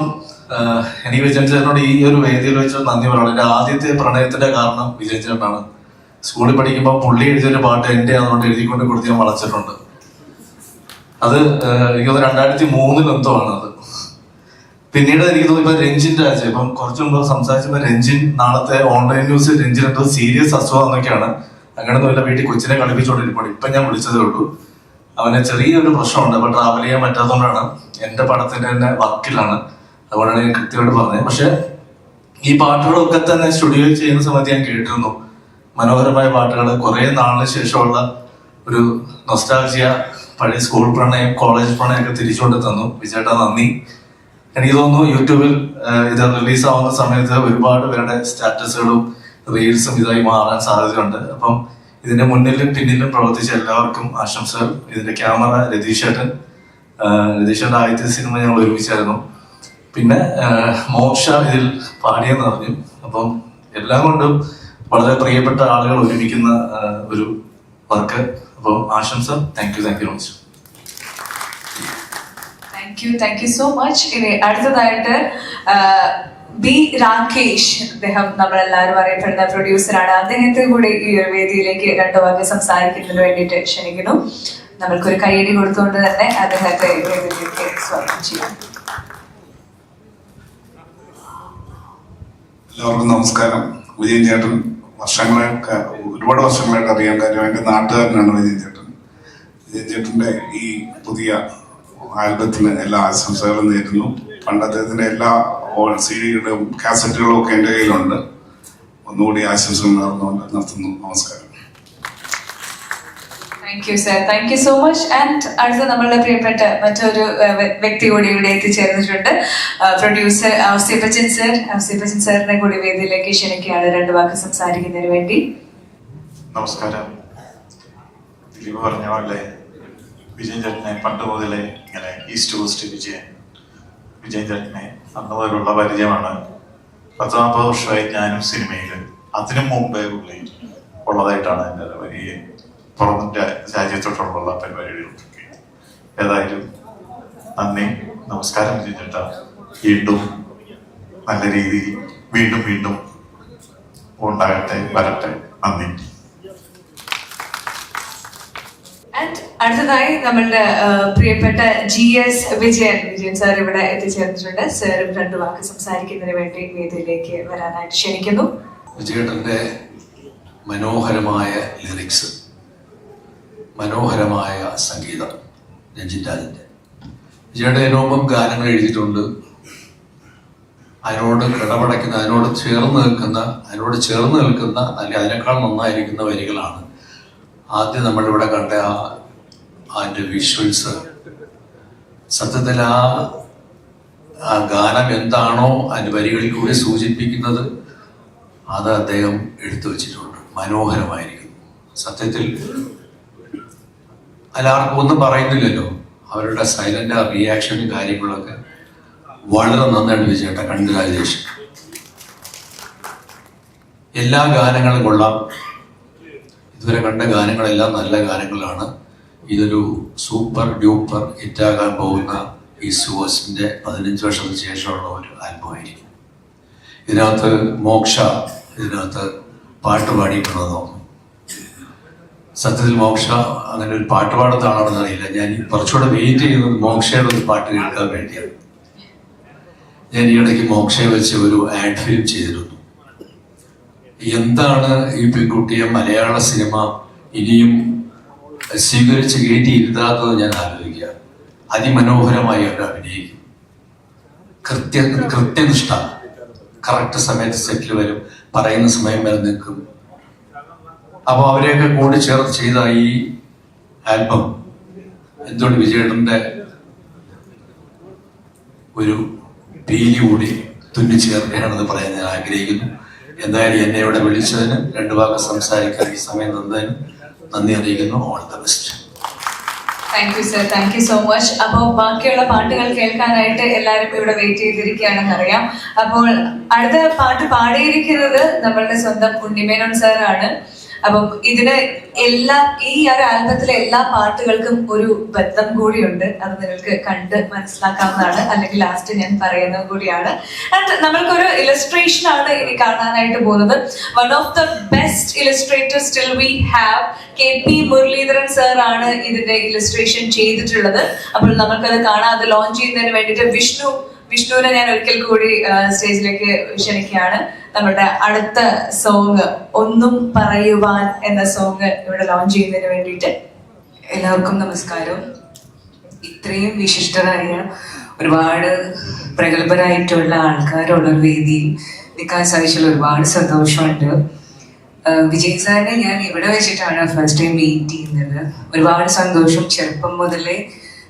എനിക്ക് വിജയൻ ചേട്ടനോട് ഈ ഒരു വേദിയിൽ വെച്ച് നന്ദി പറയണം. എന്റെ ആദ്യത്തെ പ്രണയത്തിന്റെ കാരണം വിജയൻ ചേട്ടനാണ്. സ്കൂളിൽ പഠിക്കുമ്പോൾ പുള്ളി എഴുതിയൊരു പാട്ട് എന്റെ അതുകൊണ്ട് എഴുതിക്കൊണ്ട് കൊടുത്ത് ഞാൻ വളച്ചിട്ടുണ്ട്. അത് എനിക്ക് തോന്നുന്നു 2003 എന്തോ ആണ് അത്. പിന്നീട് എനിക്ക് തോന്നി ഇപ്പൊ രഞ്ജിൻ രാജ്, ഇപ്പം കുറച്ചു മുമ്പ് സംസാരിച്ചപ്പോ രഞ്ജിൻ നാളത്തെ ഓൺലൈൻ ന്യൂസ് രഞ്ജിൻ എന്തോ സീരിയസ് അസുഖം എന്നൊക്കെയാണ്. അങ്ങനെയൊന്നുമില്ല, വീട്ടിൽ കൊച്ചിനെ കളിപ്പിച്ചുകൊണ്ടിരിപ്പോൾ. ഇപ്പൊ ഞാൻ വിളിച്ചതേ ഉള്ളൂ. അവന് ചെറിയൊരു പ്രശ്നമുണ്ട്, അപ്പൊ ട്രാവൽ ചെയ്യാൻ പറ്റാത്തതുകൊണ്ടാണ്. എന്റെ പടത്തിന്റെ തന്നെ വർക്കിലാണ്, അതുകൊണ്ടാണ് ഞാൻ കൃത്യമായിട്ട് പറഞ്ഞത്. പക്ഷെ ഈ പാട്ടുകളൊക്കെ തന്നെ സ്റ്റുഡിയോയിൽ ചെയ്യുന്ന സമയത്ത് ഞാൻ കേട്ടിരുന്നു. മനോഹരമായ പാട്ടുകൾ, കുറെ നാളിന് ശേഷമുള്ള ഒരു നൊസ്റ്റാൾജിയ, പഴയ സ്കൂൾ പ്രണയം, കോളേജ് പ്രണയമൊക്കെ തിരിച്ചുകൊണ്ട് തന്നു. വിജയേട്ടാ നന്ദി. എനിക്ക് തോന്നുന്നു യൂട്യൂബിൽ ഇത് റിലീസ് ആവുന്ന സമയത്ത് ഒരുപാട് പേരുടെ സ്റ്റാറ്റസുകളും റീൽസും ഇതായി മാറാൻ സാധ്യതയുണ്ട്. അപ്പം ഇതിന്റെ മുന്നിലും പിന്നിലും പ്രവർത്തിച്ച എല്ലാവർക്കും ആശംസകൾ. ഇതിന്റെ ക്യാമറ രതീഷേട്ടൻ. രതീഷേട്ടൻ്റെ ആദ്യത്തെ സിനിമ ഞങ്ങൾ ഒരുമിച്ചായിരുന്നു. പിന്നെ മോക്ഷ ഇതിൽ പാടിയെന്ന് പറഞ്ഞു. അപ്പം എല്ലാം കൊണ്ടും വളരെ പ്രിയപ്പെട്ട ആളുകൾ ഒരുമിക്കുന്ന ഒരു വർക്ക്. അപ്പം ആശംസ. Thank you much. Thank you so much. ഇനി അടുത്തതായിട്ട് ബി രാകേഷ്, അദ്ദേഹം നമ്മളെല്ലാവരും അറിയപ്പെടുന്ന പ്രൊഡ്യൂസറാണ്. അദ്ദേഹത്തെ കൂടി ഈ ഒരു വേദിയിലേക്ക് 2 വാക്ക് സംസാരിക്കുന്നതിന് വേണ്ടിയിട്ട് ക്ഷണിക്കുന്നു. നമ്മൾക്കൊരു കൈയടി കൊടുത്തുകൊണ്ട് തന്നെ അദ്ദേഹത്തെ വേദിയിലേക്ക് സ്വാഗതം ചെയ്യാം. എല്ലാവർക്കും നമസ്കാരം. വിജയൻ ചേട്ടൻ ഒരുപാട് വർഷങ്ങളായിട്ട് അറിയാൻ കാര്യം എൻ്റെ നാട്ടുകാരനാണ് വിജയൻ ചേട്ടൻ. വിജയൻ ചേട്ടൻ്റെ ഈ പുതിയ ആൽബത്തിന് എല്ലാ ആശംസകളും നേരുന്നു. പണ്ട് അദ്ദേഹത്തിന്റെ എല്ലാ CD-കളും കാസറ്റുകളും ഒക്കെ എൻ്റെ കയ്യിലുണ്ട്. ഒന്നുകൂടി ആശംസകൾ നേർന്നുകൊണ്ട് നിർത്തുന്നു. നമസ്കാരം. Thank you sir, thank you so much. And അടുത്ത നമ്മളുടെ പ്രിയപ്പെട്ട മറ്റൊരു വ്യക്തി കൂടി ഇവിടെ എത്തിച്ചേർന്നിട്ടുണ്ട്. Producer Ouseppachan sir. ഔസേപ്പച്ചൻ സാറിനെ കൂടി വേദിയിലേക്ക് ക്ഷണിക്കുകയാണ് 2 വാക്ക് സംസാരിക്കുന്നതിന് വേണ്ടി. നമസ്കാരം. ദിലീപ് പറഞ്ഞ പോലെ വിജയൻ ചേട്ടനെ പണ്ട് മുതലേ ഇങ്ങനെ ഈസ്റ്റ് കോസ്റ്റ് വിജയൻ ചേട്ടനെ അന്ന് മുതലുള്ള പരിചയമാണ്. 10-40 വർഷമായി ഞാനും സിനിമയിൽ. അതിനു മുമ്പേ പുള്ളി ഉള്ളതായിട്ടാണ് എൻ്റെ വലിയ പുറത്തെ രാജ്യത്തോട്ടുള്ള പരിപാടികളൊക്കെ. ഏതായാലും നന്ദി, നമസ്കാരം വിജയൻ ചേട്ടാ. വീണ്ടും നല്ല രീതിയിൽ വീണ്ടും ഉണ്ടാകട്ടെ, വരട്ടെ. നന്ദി. അടുത്തതായി നമ്മളുടെ പ്രിയപ്പെട്ട GS വിജയൻ സാർ ഇവിടെ എത്തിച്ചേർന്നിട്ടുണ്ട്. സാറും 2 വാക്ക് സംസാരിക്കുന്നതിന് വേണ്ടി വേദിയിലേക്ക് വരാനായിട്ട് ക്ഷണിക്കുന്നു. വിജയേട്ടന്റെ മനോഹരമായ ലിറിക്സ്, മനോഹരമായ സംഗീതം രഞ്ജിൻ രാജിന്റെ. വിജയേട്ടൻ ഇതിനോമ്പം ഗാനങ്ങൾ എഴുതിയിട്ടുണ്ട്. അതിനോട് കിടപടയ്ക്കുന്ന, അതിനോട് ചേർന്ന് നിൽക്കുന്ന അല്ലെങ്കിൽ അതിനേക്കാൾ നന്നായിരിക്കുന്ന വരികളാണ് ആദ്യം നമ്മളിവിടെ കണ്ട അതിൻ്റെ വിഷ്വൽസ്. സത്യത്തിൽ ആ ഗാനം എന്താണോ അതിൻ്റെ വരികളിൽ കൂടി സൂചിപ്പിക്കുന്നത് അത് അദ്ദേഹം എടുത്തു വച്ചിട്ടുണ്ട്. മനോഹരമായിരിക്കുന്നു. സത്യത്തിൽ എല്ലാവർക്കും ഒന്നും പറയുന്നില്ലല്ലോ. അവരുടെ സൈലന്റ് റിയാക്ഷനും കാര്യങ്ങളൊക്കെ വളരെ നന്നായിട്ട് വിജയേട്ട. കൺഗ്രാജുലേഷൻ. എല്ലാ ഗാനങ്ങളും കൊള്ളാം. ഇതുവരെ കണ്ട ഗാനങ്ങളെല്ലാം നല്ല ഗാനങ്ങളാണ്. ഇതൊരു സൂപ്പർ ഡ്യൂപ്പർ ഹിറ്റാകാൻ പോകുന്ന ഈ സുവസിന്റെ 15 വർഷത്തിന് ശേഷമുള്ള ഒരു ആൽബമായിരിക്കും. ഇതിനകത്ത് മോക്ഷ ഇതിനകത്ത് പാട്ട് പാടിയിട്ടുണ്ടെന്ന് തോന്നുന്നു. സത്യത്തിൽ മോക്ഷ അങ്ങനെ ഒരു പാട്ട് പാടുന്ന ആളാണെന്ന് അറിയില്ല. ഞാൻ കുറച്ചുകൂടെ വെയിറ്റ് ചെയ്യുന്നത് മോക്ഷയുടെ ഒരു പാട്ട് കേൾക്കാൻ വേണ്ടിയാണ്. ഞാൻ ഈ ഇടയ്ക്ക് മോക്ഷയെ വെച്ച് ഒരു ആഡ് ഫിലിം ചെയ്തിരുന്നു. എന്താണ് ഈ പെൺകുട്ടിയെ മലയാള സിനിമ ഇനിയും സ്വീകരിച്ച് കയറ്റിയിരുത്താത്തത് ഞാൻ ആലോചിക്കുക. അതിമനോഹരമായി അവർ അഭിനയിക്കും. കൃത്യനിഷ്ഠ, കറക്റ്റ് സമയത്ത് സെറ്റിൽ വരും, പറയുന്ന സമയം വരെ നിൽക്കും. അപ്പോൾ അവരെയൊക്കെ കൂടി ചേർത്ത് ചെയ്ത ഈ ആൽബം എന്തുകൊണ്ട് വിജയേട്ടൻ്റെ ഒരു പീലി കൂടി തുന്നിച്ചേർക്കുകയാണെന്ന് പറയാൻ ഞാൻ ആഗ്രഹിക്കുന്നു. എന്തായാലും എന്നെ ഇവിടെ വിളിച്ചതിന് 2 വാക്ക് സംസാരിക്കാൻ ഈ സമയം തന്നതിന് നന്ദി അറിയിക്കുന്നു. All the best. Thank you sir, thank you so much. അപ്പോൾ ബാക്കിയുള്ള പാട്ടുകൾ കേൾക്കാനായിട്ട് എല്ലാവരും ഇവിടെ വെയിറ്റ് ചെയ്തിരിക്കുകയാണെന്ന് അറിയാം. അപ്പോൾ അടുത്ത പാട്ട് പാടിയിരിക്കുന്നത് നമ്മളുടെ സ്വന്തം ഉണ്ണിമേനോൻ സാറാണ്. അപ്പം ഇതിന് ഈ ഒരു ആൽബത്തിലെ എല്ലാ പാട്ടുകൾക്കും ഒരു ബന്ധം കൂടിയുണ്ട്. അത് നിങ്ങൾക്ക് കണ്ട് മനസ്സിലാക്കാവുന്നതാണ്, അല്ലെങ്കിൽ ലാസ്റ്റ് ഞാൻ പറയുന്നത് കൂടിയാണ്. ആൻഡ് നമ്മൾക്കൊരു ഇലസ്ട്രേഷൻ ആണ് ഇനി കാണാനായിട്ട് പോകുന്നത്. One of the best Illustrator still we have KP Muraleedharan sir ആണ് ഇതിന്റെ ഇലസ്ട്രേഷൻ ചെയ്തിട്ടുള്ളത്. അപ്പോൾ നമുക്കത് കാണാം. അത് ലോഞ്ച് ചെയ്യുന്നതിന് വേണ്ടിയിട്ട് വിഷ്ണുവിനെ ഞാൻ ഒരിക്കൽ കൂടി സ്റ്റേജിലേക്ക് ക്ഷണിക്കുകയാണ്. നമ്മുടെ അടുത്ത സോങ് ഒന്നും പറയുവാൻ എന്ന സോങ് ഇവിടെ ലോഞ്ച് ചെയ്യുന്നതിന് വേണ്ടിയിട്ട്. എല്ലാവർക്കും നമസ്കാരം. ഇത്രയും വിശിഷ്ടരായ ഒരുപാട് പ്രഗത്ഭരായിട്ടുള്ള ആൾക്കാരുള്ള ഒരു വേദിയിൽ നിൽക്കാൻ സാധിച്ചുള്ള ഒരുപാട് സന്തോഷമുണ്ട്. വിജയ് സാറിനെ ഞാൻ ഇവിടെ വെച്ചിട്ടാണ് ഫസ്റ്റ് ടൈം മീറ്റ് ചെയ്യുന്നത്. ഒരുപാട് സന്തോഷം. ചെറുപ്പം മുതലേ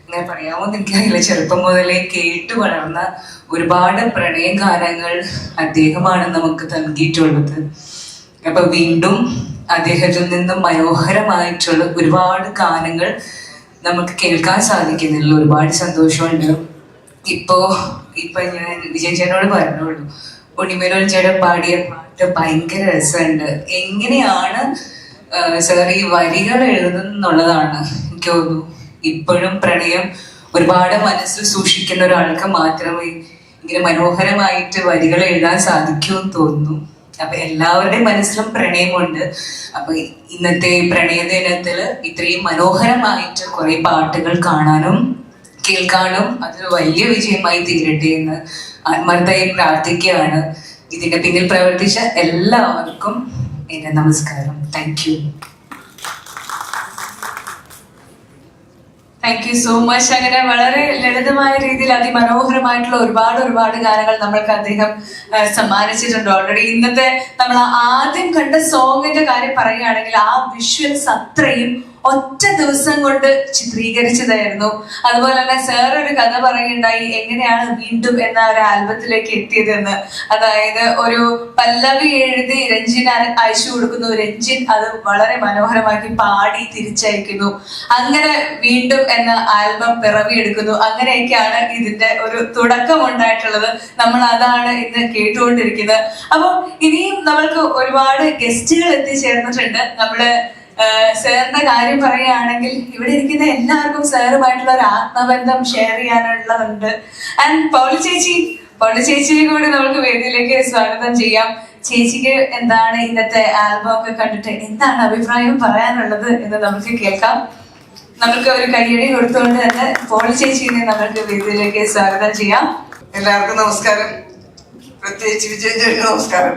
അങ്ങനെ പറയാമോന്ന് എനിക്കറിയില്ല, ചെറുപ്പം മുതലേ കേട്ടു വളർന്ന ഒരുപാട് പ്രണയഗാനങ്ങൾ അദ്ദേഹമാണ് നമുക്ക് നൽകിയിട്ടുള്ളത്. അപ്പൊ വീണ്ടും അദ്ദേഹത്തിൽ നിന്നും മനോഹരമായിട്ടുള്ള ഒരുപാട് ഗാനങ്ങൾ നമുക്ക് കേൾക്കാൻ സാധിക്കുന്നില്ല. ഒരുപാട് സന്തോഷമുണ്ട്. ഇപ്പൊ ഞാൻ വിജയ് ചേട്ടനോട് പറഞ്ഞോളൂ, ഉണ്ണിമേനോൻ ചേട്ടൻ പാടിയ പാട്ട് ഭയങ്കര രസമുണ്ട്. എങ്ങനെയാണ് സാർ ഈ വരികൾ എഴുതുന്നുള്ളതാണ് എനിക്ക് തോന്നുന്നു. ഇപ്പോഴും പ്രണയം ഒരുപാട് മനസ്സിൽ സൂക്ഷിക്കുന്ന ഒരാൾക്ക് മാത്രമേ ഇങ്ങനെ മനോഹരമായിട്ട് വരികൾ എഴുതാൻ സാധിക്കൂ എന്ന് തോന്നുന്നു. അപ്പൊ എല്ലാവരുടെയും മനസ്സിലും പ്രണയമുണ്ട്. അപ്പൊ ഇന്നത്തെ പ്രണയ ദിനത്തില് ഇത്രയും മനോഹരമായിട്ട് കുറെ പാട്ടുകൾ കാണാനും കേൾക്കാനും അതൊരു വലിയ വിജയമായി തീരട്ടെ എന്ന് ആത്മാർത്ഥമായി പ്രാർത്ഥിക്കുകയാണ്. ഇതിന്റെ പിന്നിൽ പ്രവർത്തിച്ച എല്ലാവർക്കും എന്റെ നമസ്കാരം. Thank you. Thank you so much. അങ്ങനെ വളരെ ലളിതമായ രീതിയിൽ അതിമനോഹരമായിട്ടുള്ള ഒരുപാട് ഗാനങ്ങൾ നമ്മൾക്ക് അദ്ദേഹം സമ്മാനിച്ചിട്ടുണ്ട് ഓൾറെഡി. ഇന്നത്തെ നമ്മൾ ആദ്യം കണ്ട സോങ്ങിന്റെ കാര്യം പറയുകയാണെങ്കിൽ ആ വിഷ്വൽസ് അത്രയും ഒറ്റ ദിവസം കൊണ്ട് ചിത്രീകരിച്ചതായിരുന്നു. അതുപോലെ തന്നെ സാർ ഒരു കഥ പറയുകയുണ്ടായി എങ്ങനെയാണ് വീണ്ടും എന്ന ഒരു ആൽബത്തിലേക്ക് എത്തിയതെന്ന്. അതായത് ഒരു പല്ലവി എഴുതി രഞ്ജിന് അയച്ചു കൊടുക്കുന്നു. രഞ്ജിൻ അത് വളരെ മനോഹരമാക്കി പാടി തിരിച്ചയക്കുന്നു. അങ്ങനെ വീണ്ടും എന്ന ആൽബം പിറവിയെടുക്കുന്നു. അങ്ങനെയൊക്കെയാണ് ഇതിന്റെ ഒരു തുടക്കം ഉണ്ടായിട്ടുള്ളത്. നമ്മൾ അതാണ് ഇന്ന് കേട്ടുകൊണ്ടിരിക്കുന്നത്. അപ്പൊ ഇനിയും നമ്മൾക്ക് ഒരുപാട് ഗസ്റ്റുകൾ എത്തിച്ചേർന്നിട്ടുണ്ട്. നമ്മള് സാറിന്റെ കാര്യം പറയുകയാണെങ്കിൽ ഇവിടെ ഇരിക്കുന്ന എല്ലാവർക്കും സാറുമായിട്ടുള്ള ഒരു ആത്മബന്ധം ഷെയർ ചെയ്യാനുള്ളതുണ്ട്. ആൻഡ് പൗളി ചേച്ചിയെ കൂടി നമുക്ക് വേദിയിലേക്ക് സ്വാഗതം ചെയ്യാം. ചേച്ചിക്ക് എന്താണ് ഇന്നത്തെ ആൽബം ഒക്കെ കണ്ടിട്ട് എന്താണ് അഭിപ്രായം പറയാനുള്ളത് എന്ന് നമുക്ക് കേൾക്കാം. നമുക്ക് ഒരു കയ്യടി കൊടുത്തുകൊണ്ട് തന്നെ പൗളി ചേച്ചിയെ നമുക്ക് വേദിയിലേക്ക് സ്വാഗതം ചെയ്യാം. എല്ലാവർക്കും നമസ്കാരം. പ്രത്യേകിച്ച് വിജയൻ ചേട്ടന് നമസ്കാരം.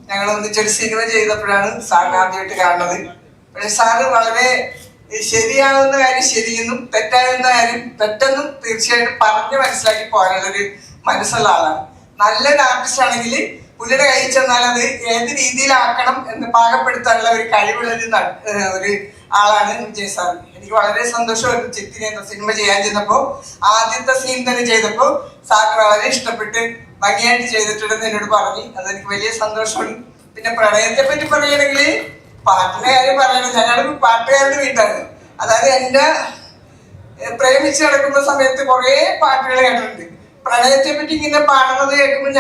ഞങ്ങൾ ഒന്നിച്ചൊരു സിനിമ ചെയ്തപ്പോഴാണ് സാറിന് ആദ്യമായിട്ട് കാണുന്നത്. പക്ഷെ സാറ് വളരെ ശരിയാവുന്ന കാര്യം ശരിയെന്നും തെറ്റാവുന്ന കാര്യം തെറ്റെന്നും തീർച്ചയായിട്ടും പറഞ്ഞ് മനസ്സിലാക്കി പോകാനുള്ളൊരു മനസ്സുള്ള ആളാണ്. നല്ലൊരു ആർട്ടിസ്റ്റ് ആണെങ്കിൽ പുള്ളിയുടെ കയ്യിൽ ചെന്നാൽ അത് ഏത് രീതിയിലാക്കണം എന്ന് പാകപ്പെടുത്താനുള്ള ഒരു കഴിവുള്ളൊരു ആളാണ് വിജയ് സാർ. എനിക്ക് വളരെ സന്തോഷമായിരുന്നു. ചിത്തിരി എന്ന സിനിമ ചെയ്യാൻ ചെന്നപ്പോൾ ആദ്യത്തെ സീൻ തന്നെ ചെയ്തപ്പോൾ സാറിന് വളരെ ഇഷ്ടപ്പെട്ട് ഭംഗിയായിട്ട് ചെയ്തിട്ടുണ്ടെന്ന് എന്നോട് പറഞ്ഞു. അതെനിക്ക് വലിയ സന്തോഷമാണ്. പിന്നെ പ്രണയത്തെ പറ്റി പറയുകയാണെങ്കിൽ പാട്ടിന്റെ കാര്യം പറയണം. ഞങ്ങളൊരു പാട്ടുകാരുടെ വീട്ടാണ്. അതായത് എന്റെ പ്രേമിച്ച് നടക്കുന്ന സമയത്ത് കുറെ പാട്ടുകൾ കേട്ടിട്ടുണ്ട്. പ്രണയത്തെ പറ്റി ഇങ്ങനെ പാടുന്നത് കേൾക്കുമ്പോൾ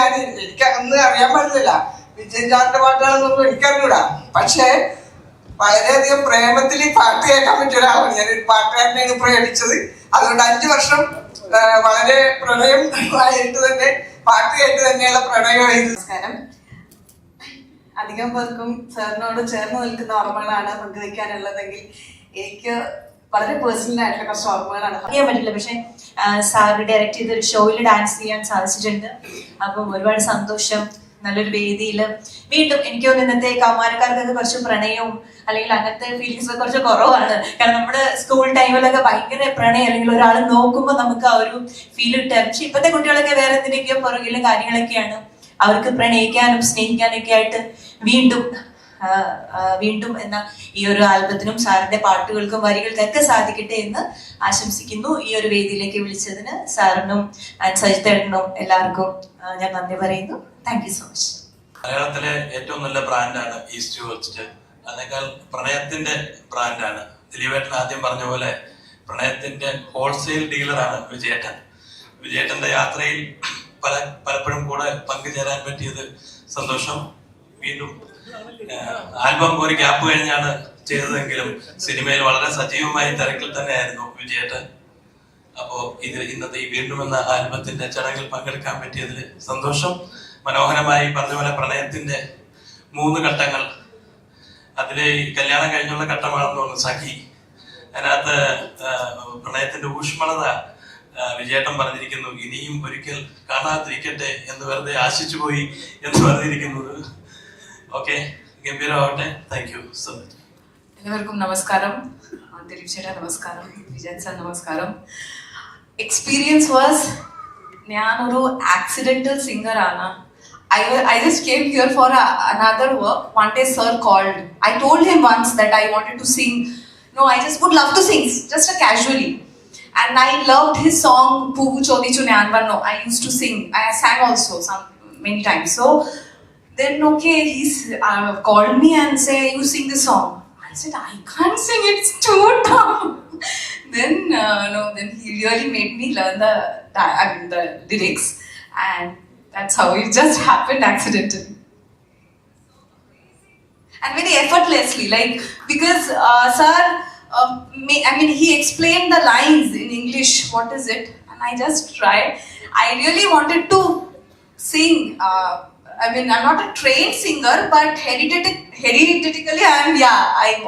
എനിക്ക് അന്ന് അറിയാൻ പാടില്ല വിജയൻ ചാറിന്റെ പാട്ടാണെന്നൊന്നും എനിക്കറിഞ്ഞൂടാ. പക്ഷേ വളരെയധികം പ്രേമത്തിൽ ഈ പാട്ട് കേൾക്കാൻ പറ്റിയ ഒരാളാണ്. ഞാനൊരു പാട്ടുകാരനെയാണ് പ്രേമിച്ചത്. അതുകൊണ്ട് 5 വർഷം വളരെ പ്രണയം ആയിട്ട് തന്നെ പാട്ട് കേട്ട് തന്നെയുള്ള പ്രണയമായിരുന്നു. നമസ്കാരം. അധികം പേർക്കും സാറിനോട് ചേർന്ന് നിൽക്കുന്ന ഓർമ്മകളാണ് പങ്കുവയ്ക്കാനുള്ളതെങ്കിൽ എനിക്ക് വളരെ പേഴ്സണൽ ആയിട്ടുള്ള കുറച്ച് ഓർമ്മകളാണ് അറിയാൻ പറ്റില്ല. പക്ഷെ സാറ് ഡയറക്റ്റ് ചെയ്ത ഒരു ഷോയിൽ ഡാൻസ് ചെയ്യാൻ സാധിച്ചിട്ടുണ്ട്. അപ്പം ഒരുപാട് സന്തോഷം. നല്ലൊരു വേദിയിൽ വീണ്ടും എനിക്ക് തോന്നുന്നു ഇന്നത്തെ കൗമാരക്കാർക്കൊക്കെ കുറച്ച് പ്രണയവും അല്ലെങ്കിൽ അങ്ങനത്തെ ഫീലിങ്സ് ഒക്കെ കുറച്ച് കുറവാണ്. കാരണം നമ്മുടെ സ്കൂൾ ടൈമിലൊക്കെ ഭയങ്കര പ്രണയം അല്ലെങ്കിൽ ഒരാൾ നോക്കുമ്പോൾ നമുക്ക് ആ ഒരു ഫീൽ കിട്ടുക. പക്ഷെ ഇപ്പോഴത്തെ കുട്ടികളൊക്കെ വേറെ എന്തിനൊക്കെയോ പുറകിലും കാര്യങ്ങളൊക്കെയാണ്. അവർക്ക് പ്രണയിക്കാനും സ്നേഹിക്കാനൊക്കെ ആയിട്ട് വീണ്ടും വീണ്ടും എന്ന ഈ ഒരു ആൽബത്തിനും സാറിന്റെ പാട്ടുകൾക്കും വരികൾക്കൊക്കെ സാധിക്കട്ടെ എന്ന് ആശംസിക്കുന്നു. ഈ ഒരു വേദിയിലേക്ക് വിളിച്ചതിന് സാറിനും സജിത്തേട്ടനും എല്ലാവർക്കും ഞാൻ നന്ദി പറയുന്നു. Thank you so much. മലയാളത്തിലെ ഏറ്റവും നല്ല ബ്രാൻഡാണ് ഈസ്റ്റ് കോസ്റ്റ്. അതിനേക്കാൾ പ്രണയത്തിന്റെ ബ്രാൻഡാണ്. ദിലീപേട്ടൻ ആദ്യം പറഞ്ഞ പോലെ പ്രണയത്തിന്റെ ഹോൾസെയിൽ ഡീലറാണ് വിജയേട്ടൻ. വിജയേട്ടന്റെ യാത്രയിൽ പലപ്പോഴും കൂടെ പങ്കുചേരാൻ പറ്റിയത് സന്തോഷം. വീണ്ടും ആൽബം ഒരു ഗ്യാപ്പ് കഴിഞ്ഞാണ് ചെയ്തതെങ്കിലും സിനിമയിൽ വളരെ സജീവമായി തിരക്കിൽ തന്നെയായിരുന്നു വിജയേട്ടൻ. അപ്പോ ഇന്നത്തെ ഈ വീണ്ടും എന്ന ആൽബത്തിന്റെ ചടങ്ങിൽ പങ്കെടുക്കാൻ പറ്റിയതിൽ സന്തോഷം. മനോഹരമായി പറഞ്ഞ പോലെ പ്രണയത്തിന്റെ 3 ഘട്ടങ്ങൾ, അതിലെ കല്യാണം കഴിഞ്ഞുള്ള ഘട്ടമാണെന്ന് തോന്നുന്നു സഖി. അതിനകത്ത് പ്രണയത്തിന്റെ ഊഷ്മളത വിജയേട്ടൻ പറഞ്ഞിരിക്കുന്നു, ഇനിയും ഒരിക്കൽ കാണാതിരിക്കട്ടെ എന്ന് വെറുതെ ആശിച്ചു പോയി എന്ന് പറഞ്ഞിരിക്കുന്നത്. ഓക്കെ, ഗംഭീരമാവട്ടെ. Thank you so much. എല്ലാവർക്കും നമസ്കാരം. ദിലീപ് ചേട്ടാ നമസ്കാരം, വിജയൻ സാർ നമസ്കാരം. എക്സ്പീരിയൻസ് വാസ്, ഞാനൊരു ആക്സിഡന്റൽ സിംഗർ ആണ്. I just came here for another work. One day sir called. I told him once that I wanted to sing. No, I just would love to sing, just casually. And I loved his song Puvu Chodichu Nyanvanno. I used to sing. I sang also many times. So then okay, he's called me and say you sing this song. I said I can't sing, it's too tough. Then then he really made me learn the lyrics, and that's how it just happened accidentally. And very effortlessly, like, because sir, he explained the lines in English, what is it? And I just tried. I really wanted to sing. I'm not a trained singer, but hereditarily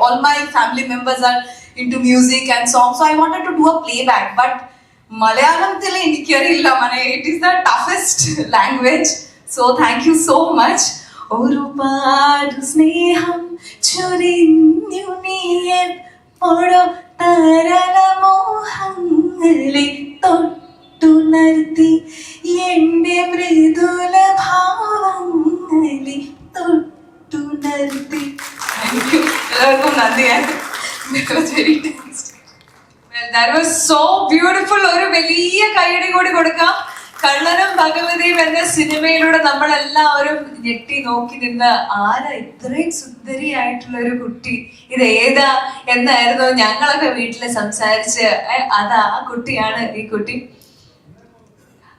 all my family members are into music and songs, so I wanted to do a playback. But Malayalam it is the toughest language. So thank you so much. ഒരുപാട് സ്നേഹം ചൊരിഞ്ഞു നീയൻ ഓരോ തരളമോഹങ്ങളെ തൊട്ടുണർത്തി എന്റെ മൃദുല ഭാവങ്ങളെ തൊട്ടുണർത്തി. എല്ലാവർക്കും നന്ദിയാണ്. That was so beautiful. ഒരു വലിയ കൈയടി കൂടി കൊടുക്കാം. കള്ളനും ഭഗവതിയും എന്ന സിനിമയിലൂടെ നമ്മളെല്ലാവരും ഞെട്ടി നോക്കി നിന്ന് ആരാ ഇത്രയും സുന്ദരിയായിട്ടുള്ള ഒരു കുട്ടി, ഇത് ഏതാ എന്നായിരുന്നു ഞങ്ങളൊക്കെ വീട്ടില് സംസാരിച്ച്. അതാ ആ കുട്ടിയാണ് ഈ കുട്ടി.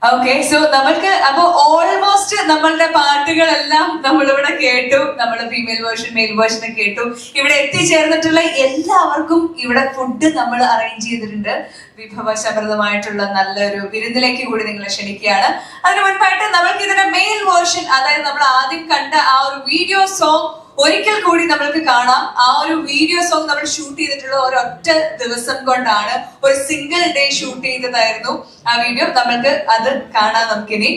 ഓക്കെ, സോ നമ്മൾക്ക് അപ്പൊ ഓൾമോസ്റ്റ് നമ്മളുടെ പാട്ടുകളെല്ലാം നമ്മളിവിടെ കേട്ടു. നമ്മള് ഫീമെയിൽ വേർഷൻ, മെയിൽ വേർഷൻ കേട്ടു. ഇവിടെ എത്തിച്ചേർന്നിട്ടുള്ള എല്ലാവർക്കും ഇവിടെ ഫുഡ് നമ്മൾ അറേഞ്ച് ചെയ്തിട്ടുണ്ട്. വിഭവസമൃദ്ധമായിട്ടുള്ള നല്ലൊരു വിരുന്നിലേക്ക് കൂടി നിങ്ങളെ ക്ഷണിക്കുകയാണ്. അതിന് മുൻപായിട്ട് നമ്മൾക്ക് ഇതിന്റെ മെയിൽ വേർഷൻ, അതായത് നമ്മൾ ആദ്യം കണ്ട ആ ഒരു വീഡിയോ സോങ് ഒരിക്കൽ കൂടി നമ്മൾക്ക് കാണാം. ആ ഒരു വീഡിയോ സോങ് നമ്മൾ ഷൂട്ട് ചെയ്തിട്ടുള്ള ഒരൊറ്റ ദിവസം കൊണ്ടാണ്, ഒരു സിംഗിൾ ഡേ ഷൂട്ട് ചെയ്തതായിരുന്നു ആ വീഡിയോ. നമ്മൾക്ക് അത് കാണാം നമുക്കിനി.